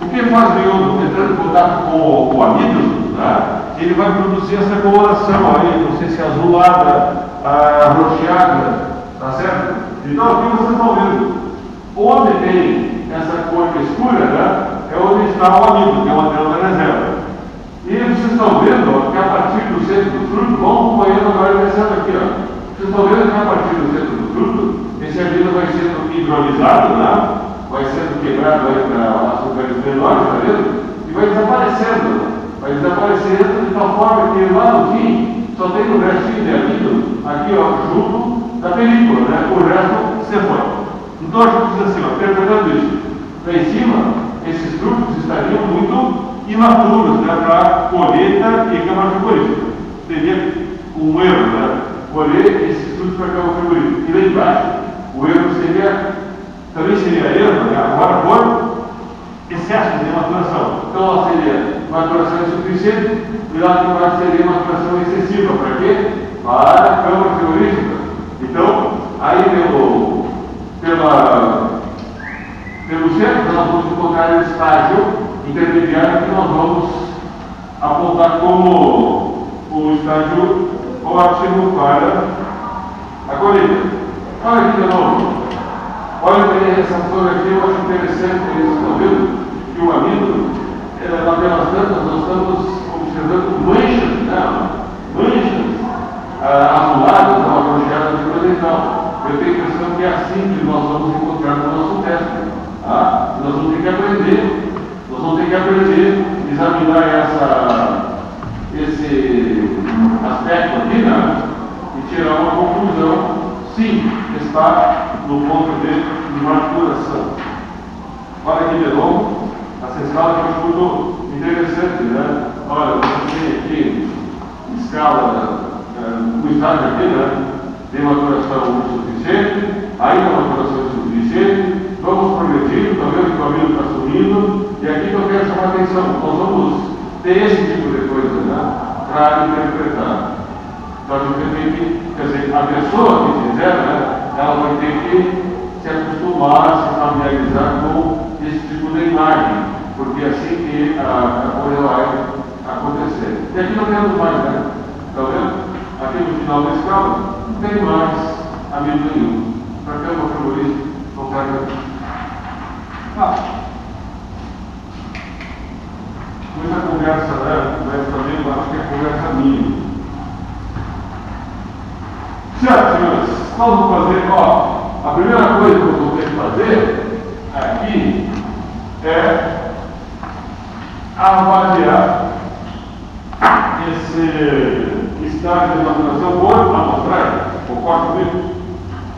O que faz o iodo? Entrando em contato com o amido, né? Ele vai produzir essa coloração aí, não sei se é azulada, arroxeada, tá certo? Então aqui vocês estão vendo, onde tem essa cor escura, né, é onde está o amido, que é uma antena da reserva. E vocês estão vendo, ó, que a partir do centro do fruto, vão acompanhando agora descendo aqui, ó. Vocês estão vendo que a partir do centro do fruto, esse amido vai sendo hidrolisado, né? Vai sendo quebrado aí para açúcares menores, tá vendo? E vai desaparecendo. Vai desaparecendo de tal forma que lá no fim só tem um restinho de amido aqui, ó, junto da película, né? O resto se foi. Então a gente diz assim, ó, interpretando isso. Lá em cima, esses frutos estariam muito imaturos, né? Para colheita e câmara frigorífica. Seria um erro, né? Colher esses frutos para câmara frigorífica. E lá embaixo, o erro também seria erro, né? Agora por excesso de maturação. Então lá seria maturação insuficiente e lá embaixo seria maturação excessiva. Para quê? Para a câmara frigorífica. Então, aí pelo centro nós vamos encontrar o estágio intermediário que nós vamos apontar como o estágio ótimo para A colheita. Olha aqui de novo. Olha bem essa flor aqui, eu acho interessante isso, estão vendo? Que o amido, pelas tantas, nós estamos observando manchas, né? Manchas azuladas, afrouxadas de coisa e tal. Eu tenho a impressão que é assim que nós vamos encontrar no nosso teste. Nós vamos ter que aprender. Nós vamos ter que aprender a examinar esse aspecto aqui, né? E tirar uma conclusão. Sim, está no ponto de maturação. Olha aqui de novo, essa escala que eu acho muito interessante, né? Olha, você tem aqui escala, o estágio aqui, né? Tem maturação suficiente, ainda maturação insuficiente, vamos progredindo, está vendo que o amido está subindo, e aqui que eu quero chamar a atenção, nós vamos ter esse tipo de coisa, né? Para interpretar. Então a gente tem que, quer dizer, a pessoa que fizer, né? Ela vai ter que se acostumar, se familiarizar com esse tipo de imagem, porque é assim que a coisa vai acontecer. E aqui não temos mais, né? Está vendo? Aqui no final da escala, não tem mais amido nenhum. Para que eu vou por isso? Não pega. Muita conversa, né? Mas também eu acho que é conversa minha. Certo, senhores? Nós vamos fazer, a primeira coisa que eu vou ter que fazer aqui é avaliar esse estágio de maturação por amostragem. Concorda comigo?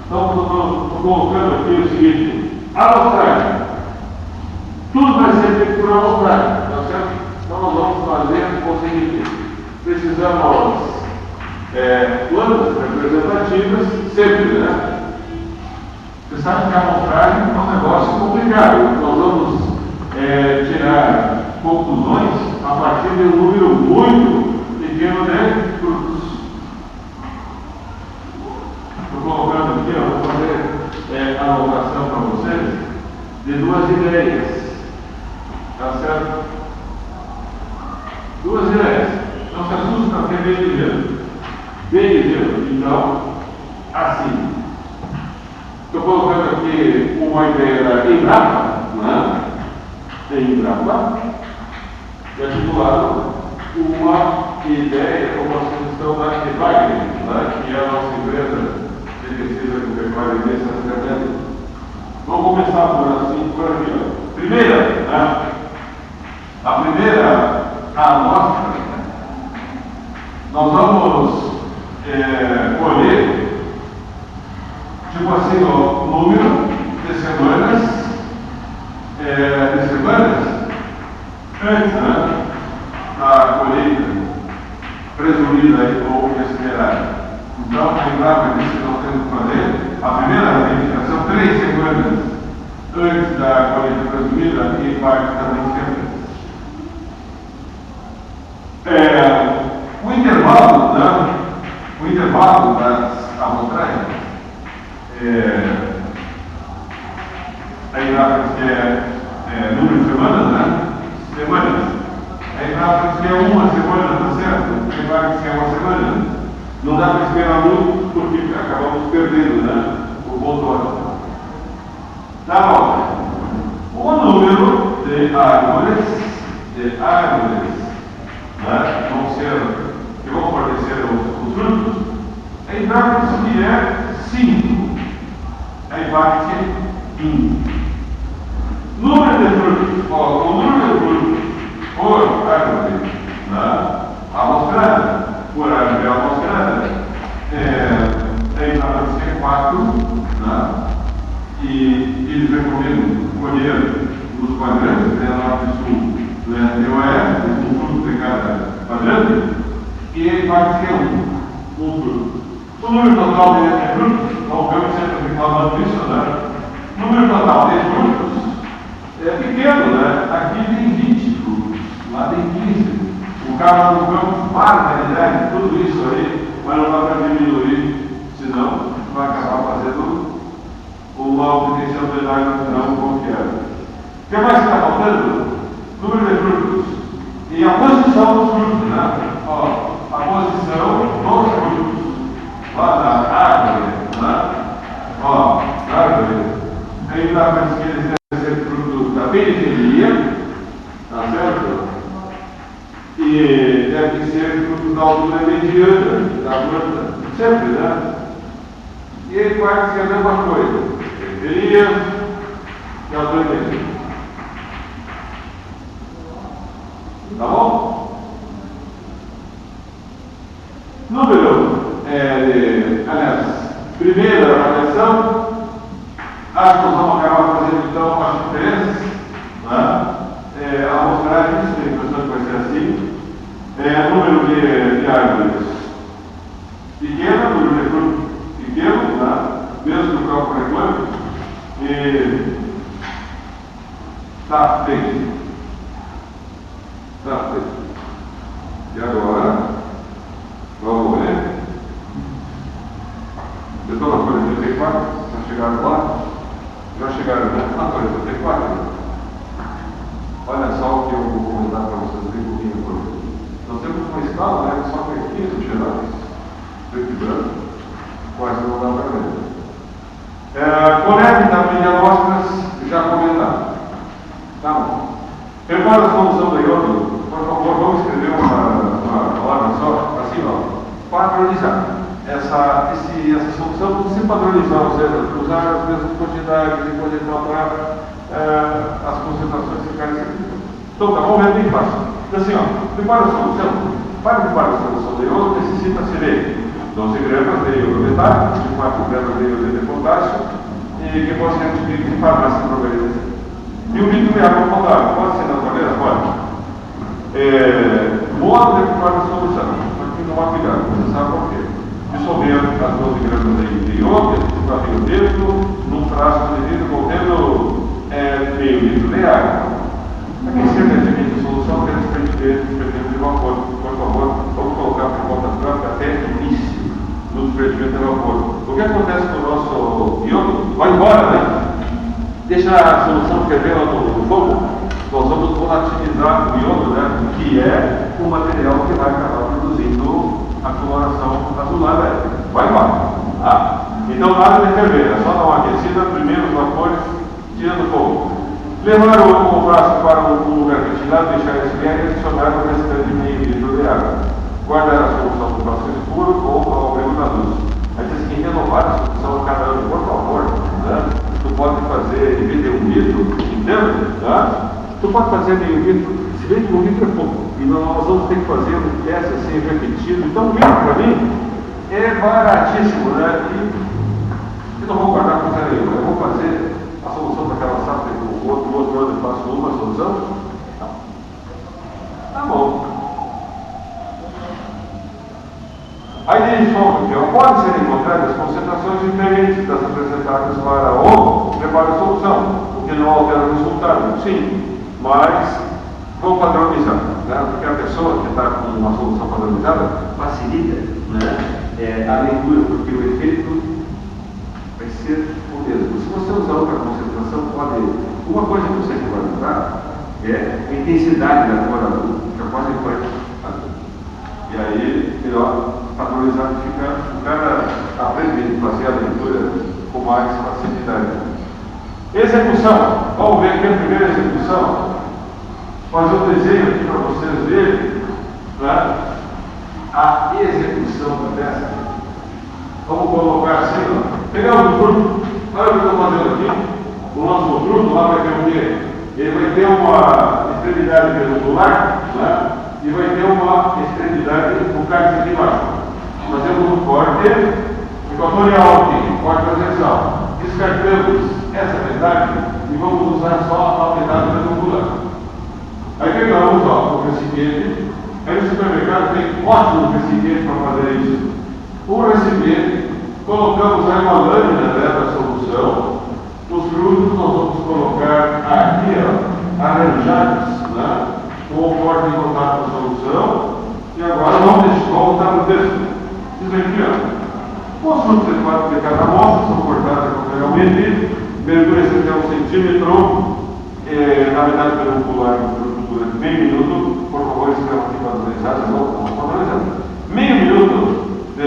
Então, estou colocando aqui o seguinte: amostragem. Tudo vai ser feito por amostragem, tá certo? Então, nós vamos fazer o seguinte: precisamos plantas representativas, sempre, né? Você sabe que a amostragem é um negócio complicado. Nós vamos tirar conclusões a partir de um número muito pequeno de frutos. Estou colocando aqui, vou fazer a anotação para vocês de duas ideias. Tá certo? Duas ideias. Não se assusta porque é bem ligeiro. Bem ligeiro. Então, assim. Estou colocando aqui uma ideia da Embrapa, né? Embrapa. E aqui do lado, uma ideia, uma sugestão da Wagner, né? Que é a nossa empresa de pesquisa com pecuária e licenciamento. Vamos começar por aqui. Ó. Primeira, né? A primeira amostra, nós vamos colher, tipo assim, o número de semanas, antes, né, da colheita presumida ou esperada. Então, lembrar que nós temos que fazer a primeira verificação 3 semanas antes da colheita presumida e parte também sempre. O intervalo, né, o intervalo das amostragens, aí dá que é número de semanas, né? Semanas. Aí dá que é uma semana, tá certo? Aí dá que é uma semana. Não dá para esperar muito porque acabamos perdendo, né? O ponto. Na nota, o número de árvores, né? Que vão fornecer os frutos, aí dá que é 5. Aí parte 1. Número de frutos, o número de frutos por árvore, né? Amostrada, por árvore amostrada, aí dá para ser 4, né? E eles recomendam colher os quadrantes, né? Norte e sul, leste e oeste, um fruto de cada quadrante, e aí parte ser 1 fruto. O número total de frutos, o Campos sempre reclamando disso, né? O número total de frutos é pequeno, né? Aqui tem 20 frutos, lá tem 15. O cara do campo barbaridade, tudo isso aí, mas não dá para diminuir, senão vai acabar fazendo uma obtenção não confiável. O que mais está faltando? Número de frutos. E a posição dos frutos, né? A posição dos frutos. Lá na árvore, da altura mediana, da altura, sempre, né? E aí quartos é a mesma coisa. Periferia e altura mediana. Tá bom? Número, aliás, primeira avaliação, acho que nós vamos acabar fazendo então as diferenças, né? A amostragem, a impressão que vai ser assim, número de árvores pequeno, número de frutos pequeno, né? Mesmo no campo reclame, e tá feito. Tá feito. E agora, vamos ver. Eu estou na folha 34, já chegaram lá? Já chegaram, né? Na folha 34. Olha só o que eu vou comentar para vocês bem pouquinho por aqui. Nós temos uma escala, né? Só que aqui no geral, preto e branco, quase não dá para ver. Coleta da amostras, já comentado. Tá bom. Prepara a solução da iodo. Por favor, vamos escrever uma palavra só, assim, ó. Padronizar. Essa solução não se padronizar, ou seja, usar as mesmas quantidades e coisa e tal para as concentrações ficarem sempre. Então, tá bom, é bem fácil. Então, assim, ó, prepara a solução. Para preparar a solução de iodo, necessita-se de 12 gramas de iodo metálico, 24 gramas de iodo de potássio, e que pode ser adquirido em farmácia para organização. E um litro de água potável, pode ser na torneira? Pode. Modo de preparar a solução. Aqui não há cuidado, você sabe por quê. Dissolver as 12 gramas de iodo, varrer o dedo, num frasco de vidro contendo meio litro de água. Aqui cerca de a solução tem desprendimento de vapor. Por favor, vamos colocar por conta própria até início do desprendimento de vapor. O que acontece com o nosso iodo? Vai embora, né? Deixa a solução ferver no fogo. Nós vamos volatilizar o iodo, né? Que é o material que vai acabar produzindo a coloração azulada. Vai embora. Tá? Então nada de ferver, é só dar uma aquecida, primeiro os vapores, tirando o fogo. Levar o frasco para um lugar ventilado, deixar esfriar e adicionar o restante de meio litro de água. Guardar a solução no frasco escuro ou ao abrigo da luz. Aí diz que renovar a solução a cada ano, por favor, né? Tu pode fazer, em vez de 1 litro inteiro, tá? Tu pode fazer meio litro, se bem que 1 litro é pouco. E nós vamos ter que fazer um teste assim repetido. Então, 1 litro para mim é baratíssimo, né? E não vou guardar coisa nenhuma. Eu vou fazer a solução para aquela safra, o outro ano eu faço uma solução. Tá bom. Aí eles falam que podem ser encontradas concentrações diferentes das apresentadas para o preparo de solução, o que não altera o resultado. Sim, mas vou padronizar, né? Porque a pessoa que está com uma solução padronizada facilita, né? A leitura, porque o efeito vai ser o mesmo. Se você usar outra concentração, pode. Uma coisa que você pode usar é a intensidade da cor azul, que é quase igual azul. E aí, melhor padronizar, o cara aprende a fazer a leitura com mais facilidade. Execução. Vamos ver aqui a primeira execução. Fazer um desenho aqui para vocês verem, né? A execução da peça. Vamos colocar assim, ó. Pegamos o fruto. Olha o que eu estou fazendo aqui. O nosso fruto lá vai ter o quê? Ele vai ter uma extremidade pedular, né? E vai ter uma extremidade bucal aqui embaixo. Fazemos um corte equatorial aqui, corte transversal. Descartamos essa metade e vamos usar só a metade pedular. Aí pegamos o recipiente. Aí no supermercado tem ótimos recipientes para fazer isso. O recipiente, colocamos aí uma lâmina da solução. Os frutos nós vamos colocar aqui, ó, arranjados, né, com o corte em contato com a solução. E agora vamos voltar no texto. Diz aqui, ó, os frutos de cada amostra são cortados equatorialmente, mergulha-se até 1 centímetro, na metade pedular durante meio minuto. Por favor, escreva aqui para padronizar, não padronizando. Meio minuto de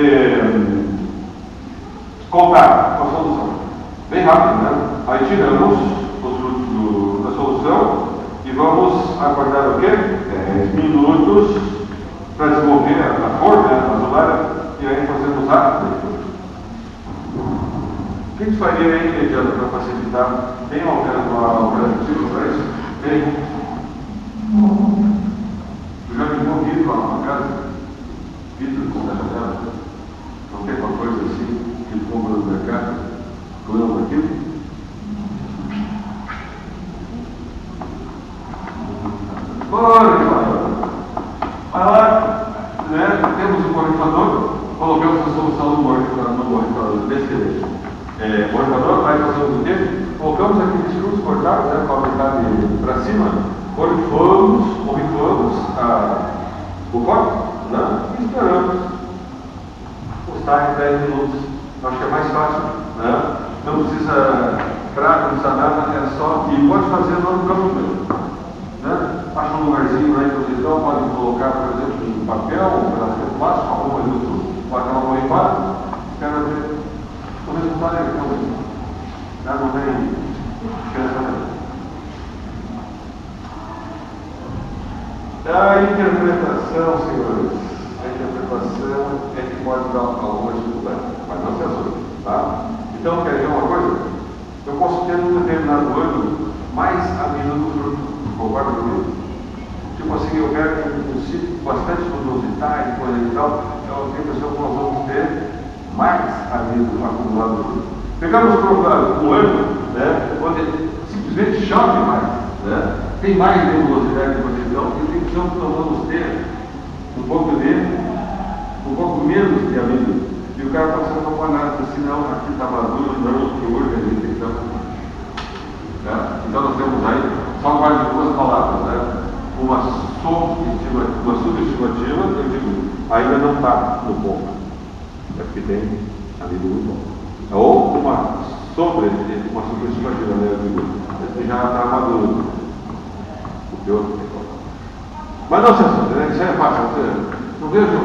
contato com a solução. Bem rápido, né? Aí tiramos os frutos da solução e vamos aguardar o quê? 10 minutos para desenvolver a cor. rápido. O que a gente faria aí, Mediano, para facilitar? Tem uma alternativa para isso? Tem. Tu já ligou vidro lá na tua casa? Vidro com a janela? Não tem uma coisa assim que tu compra no mercado? Problema aquilo? Vai lá, né? Temos um borrifador, colocamos a solução no borrifador desse borrifador, aí fazemos o quê? Colocamos aqueles furos cortados, né, com a metade para cima, borrifamos o copo, né? E esperamos postar em 10 minutos. Acho que é mais fácil, né? Não precisa prato, não precisa nada, é só. E pode fazer no campo mesmo, né? Acha um lugarzinho lá em posição, podem colocar, por exemplo, um papel, um pedaço de plástico, uma roupa de tudo, bota uma borrifada, espera ver. O resultado é então mesmo. Não tem diferença nenhuma. A interpretação, senhores, a interpretação é que pode dar alguma dificuldade, mas não se assuste, tá? Então, quer ver uma coisa? Eu posso ter num determinado ano mais amino do fruto, concorda comigo? Tipo assim, eu quero um sítio bastante luminositade, coisa e tal, então tem pessoa que nós vamos ter mais amino acumulado no fruto. Pegamos um ano, né, onde simplesmente chove mais, né? Tem mais nebulosidade de precisão, e tem opção que nós vamos ter um pouco menos de amino. E o cara passa uma panada, assim, não, aqui está maduro, não, que hoje a gente tem tanto. Né? Então nós temos aí só quase duas palavras, né? Uma subestimativa, eu digo, ainda não está no ponto. É porque tem amino muito bom. Ou uma subestimativa, né? Eu digo, esse já está maduro. O que outro tem que colocar. Mas não se assuste, né? Isso é fácil. Não vejo.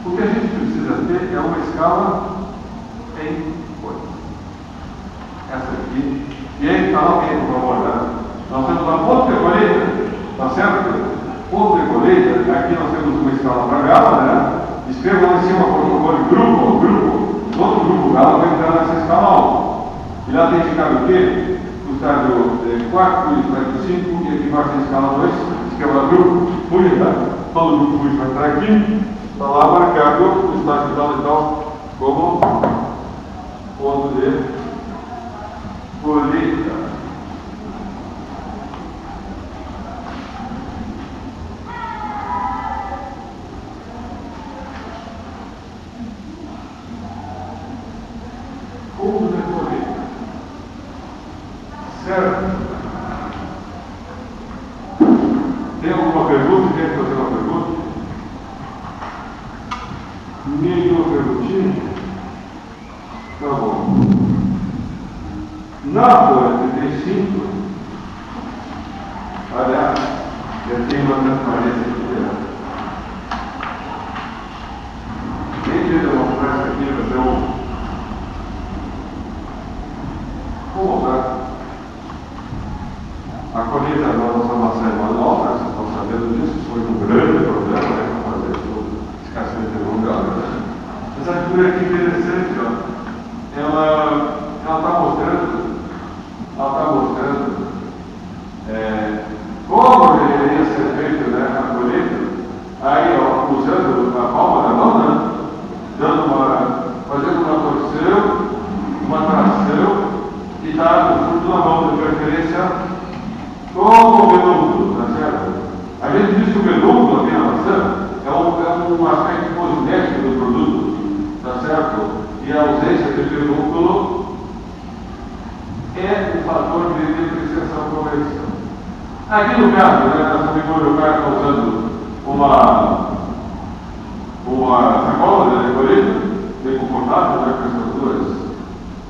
O que a gente precisa ter é uma escala em coisas. Essa aqui. E aí está alguém, por favor, né? Nós temos uma ponto de colheita, tá certo? Ponto de colheita, aqui nós temos uma escala para gala, né? Escreva lá em cima protocolo grupo. Todo grupo gala vai entrar nessa escala alta. E lá tem escala o quê? O estágio 4, o estágio 5, e aqui embaixo tem escala 2, esquema grupo, fui, tá? Todo grupo fui vai entrar aqui. Está lá marcado o estágio tal e tal como ponto de colheita. Ponto de colheita. Certo? Tem alguma pergunta? Quer fazer uma pergunta? Nenhuma perguntinha? Tá bom. Na folha 35, aliás, já tem uma transparência aqui. Nem que eu mostrar isso aqui, mas eu vou mostrar. A colheita da nossa maçã é manual, né? Vocês estão sabendo disso, isso foi um grande problema, né? Para fazer tudo escassamente prolongado, né? Essa figura aqui é interessante, ó. Ela está mostrando como deveria ser feito, né, a colheita. Aí, ó, usando a palma da mão, né? Fazendo uma torção, uma tração, e dá o fruto na mão, de preferência como o pedúnculo, tá certo? A gente diz que o pedúnculo aqui na maçã é um aspecto cosmético do produto, tá certo? E a ausência de pedúnculo é um fator de depreciação comercial. Aqui no caso, né, nessa figura, o cara está usando uma sacola de colheita, bem confortável, né, com essas duas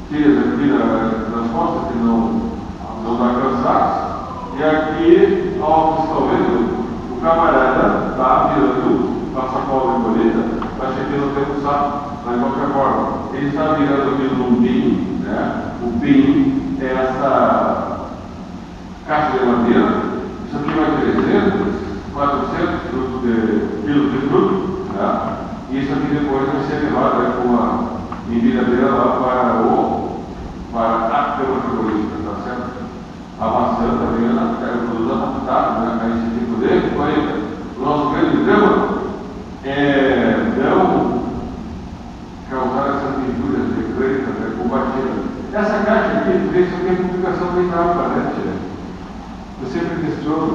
tiras aqui nas costas, que não dá cansaço. E aqui, ao que estão vendo, o camarada está virando a sacola de colheita, mas que não tem que usar, mas de qualquer forma. Ele está virando aqui num pin, né? O pin é essa caixa de madeira. Isso aqui vai 300, 400 quilos de fruto, né? E isso aqui depois vai ser levado aí com uma empilhadeira lá para a câmara frigorífica, tá certo? A maçã também é o produto adaptado, né? A esse tipo de colheita. O nosso grande drama é não causar essas pinturas de crânica, né, combatida. Essa caixa aqui, isso aqui é publicação bem rápida, né, tia? Eu sempre questiono,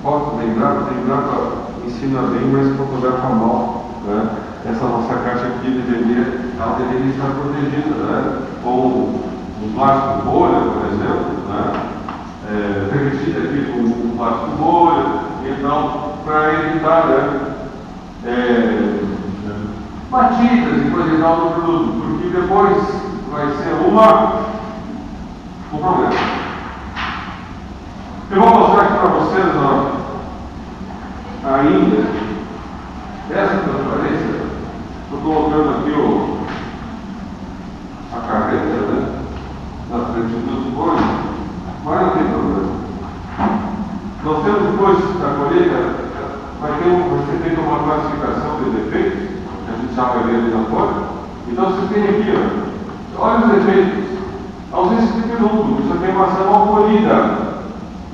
posso lembrar para ensinar bem, mas fotografa mal, né? Essa nossa caixa aqui ela deveria estar protegida, né? Com um plástico bolha, por exemplo, né? Revestida aqui com um plástico bolha, então, para evitar, né? Batidas e coisa e tal do produto, porque depois vai ser um problema. Eu vou mostrar aqui para vocês, ainda, essa transparência, estou colocando aqui a carreta, né, na frente dos bois, mas não tem problema. Nós temos depois da colheita, vai ser feita uma classificação de defeitos, que a gente já vai ver ali na foto. Então vocês têm aqui, olha os defeitos. Ausência de pedúnculo, isso aqui é maçã mal colhida.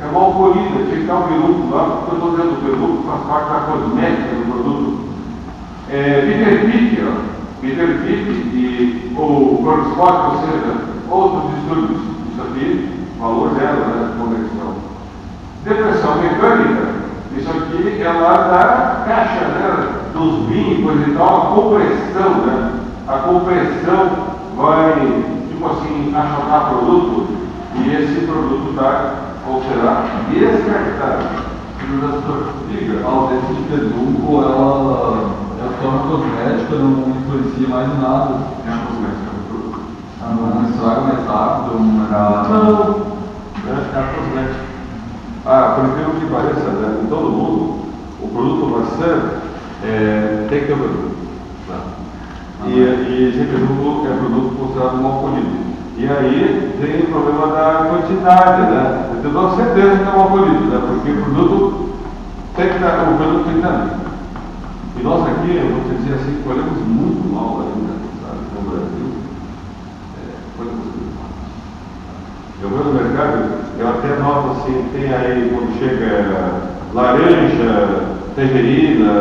É mal colhida, tinha que dar um pedúnculo lá, porque eu estou dizendo do pedúnculo, faz parte da cosmética do produto. Bitter ou crosspot, ou seja, outros distúrbios. Isso aqui, valor zero, né, de conversão. Depressão mecânica, isso aqui é lá da caixa, né, dos vinhos, coisa e tal, a compressão, né? A compressão vai, tipo assim, achocar produto e esse produto ou será descartado. A ausência de pedúnculo, ela é só cosmética, não influencia mais em nada. É a cosmética do produto. Não estraga mais rápido, Não, é a cosmética. Por incrível que pareça, né, em todo mundo, o produto maçã tem que ter pedúnculo. E esse pedúnculo é produto considerado mal colhido. E aí tem o problema da quantidade, né? Eu tenho certeza que é mal colhido, né? Porque o produto tem que estar limpo. E nós aqui, eu vou te dizer assim, colhemos muito mal ainda, sabe, no Brasil. Colhemos muito mal. Eu vou no mercado, eu até noto assim, tem aí quando chega laranja, tangerina,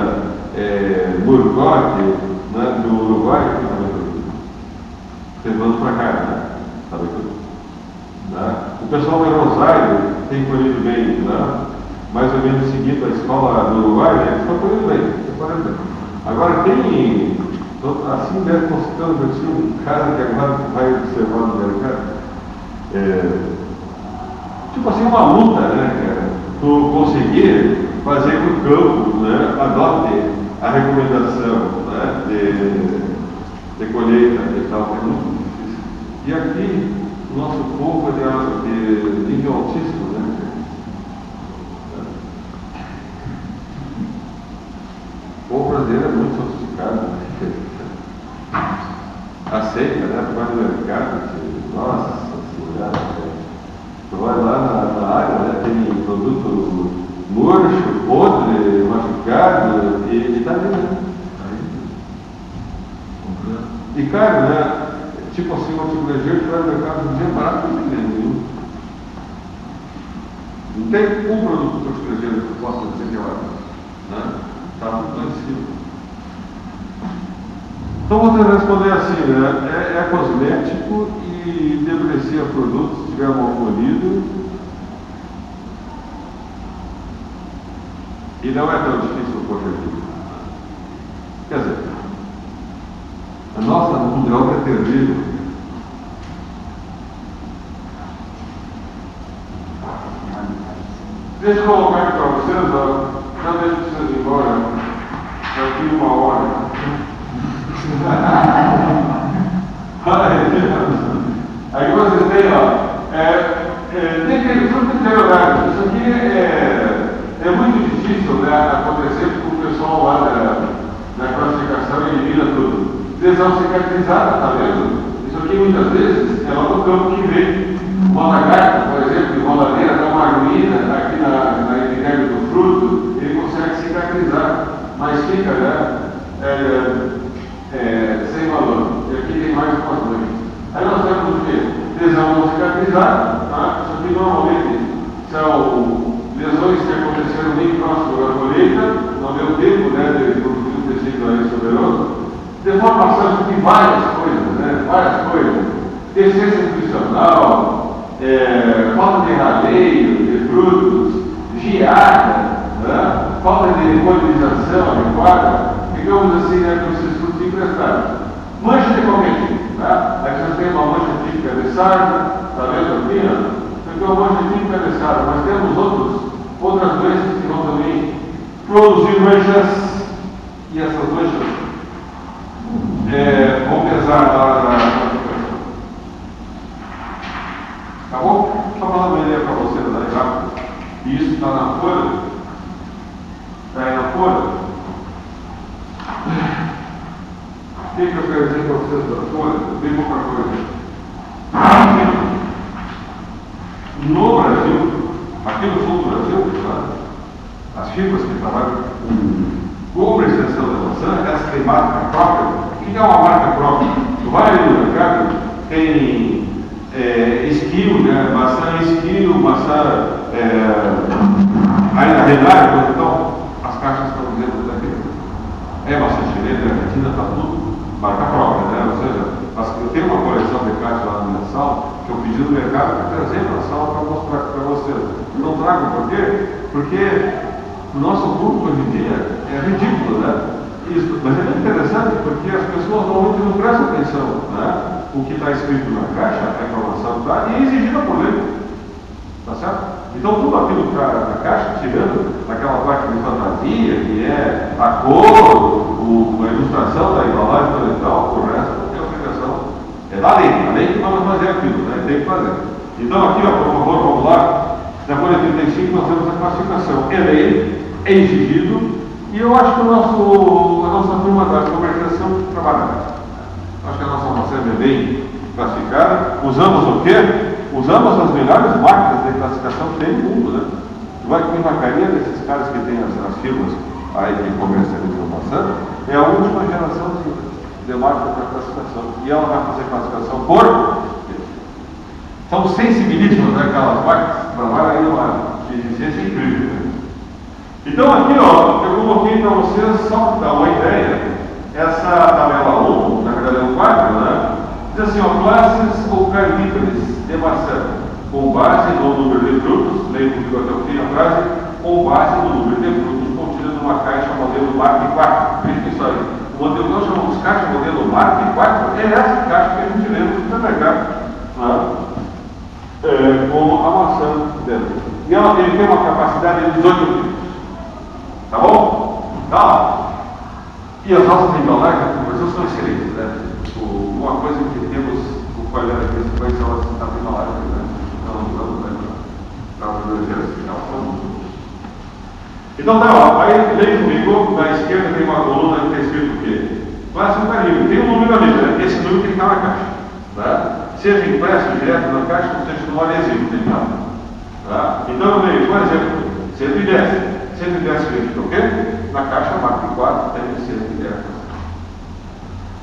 burgote, né, do Uruguai, que também é produto. Levando para cá, né? Sabe tudo. Né? O pessoal de Rosário tem colhido bem, né? Mais ou menos seguindo a escola do Uruguai, né? Eles estão colhendo bem, Agora tem, assim deve consultando, eu tinha um cara que agora vai observar no mercado, tipo assim, uma luta, né, cara? Tu conseguir fazer com que o campo, né, adote a recomendação, né, de colheita e tal, é muito difícil. E aqui, o nosso povo é de nível altíssimo, né? O povo brasileiro é muito sofisticado, né? Aceita, né? Tu vai no mercado, nossa senhora, tu vai lá na área, né? Tem produto murcho, podre, machucado, e está ali, né? E caro, né? Tipo assim, um antigo tu vai no mercado, não tem barato, não tem nenhum. Não tem um produto antigo que tu possa dizer que é barato, né? Está tudo lá em cima. Então vou responder assim, né? É cosmético e deprecia produto se tiver mal colhido. E não é tão difícil corrigir. Quer dizer, a nossa mão de obra é terrível. Deixa eu colocar aqui para vocês, ó. Já deixo vocês ir embora. Já fui 1 hora. Aí vocês têm, ó. Tem que ter horário. Isso aqui é muito difícil, né, acontecer porque o pessoal lá da classificação elimina tudo. Lesão cicatrizada, tá vendo? Isso aqui muitas vezes é lá no campo que vem uma lagarta, por exemplo, de roladeira, dá uma ruína aqui na epiderme do fruto, ele consegue cicatrizar, mas fica, né? E aqui tem mais umas manchas. Aí nós temos o quê? Lesão não cicatrizada, tá? Isso aqui normalmente são lesões que aconteceram bem próximo da colheita, não deu tempo, né, de produzir o tecido aí soberoso. Deformação de várias coisas, né? Várias coisas. Deficiência nutricional, falta de raleio, de frutos, geada, né? Falta de polinização adequada, digamos assim, né, com esses frutos emprestados. Mancha de qualquer tipo, tá? Aqui nós temos uma mancha típica de sarna, está vendo aqui, ó? Porque é uma mancha típica de sarna, mas temos outras doenças que vão também produzir manchas, e essas manchas vão pesar na aplicação. Tá bom? Só para dar uma ideia para vocês aí rápido. E isso está na folha. Está aí na folha. O que eu quero dizer para vocês da folha? Bem pouca coisa. No Brasil, aqui no sul do Brasil, tá? As firmas que trabalham com comercialização da maçã, elas têm marca própria. O que é uma marca própria? Tu vai ali no mercado, tem esquilo, né? Maçã esquilo, maçã ainda renário, então as caixas estão dentro daquele. É maçã chilena, argentina, está tudo marca própria, né? Ou seja, eu tenho uma coleção de caixas lá na minha sala que eu pedi no mercado para trazer para a sala para mostrar para vocês. Eu não trago por quê? Porque o nosso público hoje em dia é ridículo, né? Isso, mas é muito interessante porque as pessoas normalmente não prestam atenção, né? O que está escrito na caixa, a informação está, e é exigida por lei. Tá certo? Então tudo aquilo que está na caixa, tirando aquela parte de fantasia, que é a cor, a ilustração da embalagem e tal, o resto não tem obrigação. É da lei, a lei que manda fazer aquilo, né? Tem que fazer. Então aqui, ó, por favor, vamos lá. Na folha 35 nós temos a classificação. É lei, é exigido, e eu acho que a nossa turma da comercialização trabalha. Acho que a nossa maçã é bem classificada. Usamos o quê? Usamos as melhores máquinas de classificação que tem no mundo, né? Tu vai comer macaria desses caras que tem as firmas aí que comercializam maçã, é a última geração de máquina para classificação. E ela vai fazer classificação por... São sensibilíssimas, né, aquelas máquinas, trabalham aí uma eficiência incrível, né? Então aqui, ó, eu coloquei para vocês, só para dar uma ideia, essa tabela 1, na verdade é um quadro, né? Diz assim, ó, classes ou carnívoros de maçã, com base no número de frutos, leio comigo até o fim a frase, com base no número de frutos contido numa caixa modelo Mark 4. Veja isso aí. O modelo que nós chamamos de caixa modelo Mark 4 é essa caixa que a gente lê no supermercado, né? Com a maçã dentro. E ela tem uma capacidade de 18 litros. Tá bom? Tá. E as nossas embalagens, as conversões são excelentes, né? Uma coisa que temos o qualidade aqui nesse país são as embalagens, né? Então tá, ó, aí leia comigo, na esquerda tem uma coluna que está escrito o quê? Classe um carimbo, tem um número ali, né? Esse número tem que estar na caixa, tá? Seja impresso direto na caixa, ou seja no adesivo, tem que estar, tá? Então eu leio, por exemplo, 110. 110 significa o quê? Na caixa marca 4 tem 110.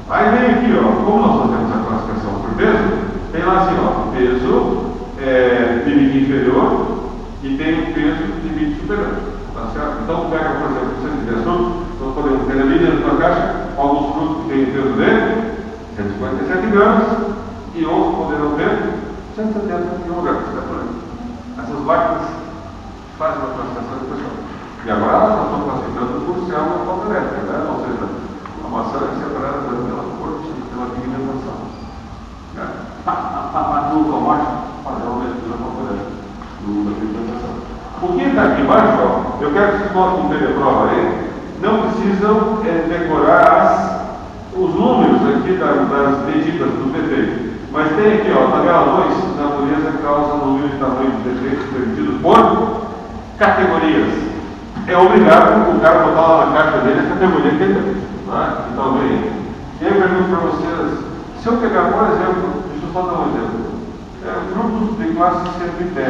Aí vem aqui, ó, como nós fazemos a classificação por peso, tem lá assim, ó, peso limite inferior e tem o peso limite superior, tá certo? Então pega, por exemplo, 110 frutos, nós podemos ter ali dentro da caixa alguns frutos que têm peso de 157 gramas e outros poderão ter 170 kg. Essas máquinas fazem uma classificação de pessoal. E agora nós estamos classificando por célula fotoelétrica, né? Ou seja, a maçã é separada pela cor e pela pigmentação. No tomate, padrão da leitura fotoelétrica, da pigmentação. O que está aqui embaixo, ó, eu quero que vocês notem no de prova aí, não precisam decorar os números aqui das medidas do defeito. Mas tem aqui, ó, tabela 2, natureza causa número de tamanho de defeitos permitidos por categorias. É obrigado o cara botar lá na caixa dele a categoria que ele tem. Tá? Então, bem, e aí eu pergunto para vocês, se eu pegar, por exemplo, deixa eu só dar um exemplo, frutos de classe 110,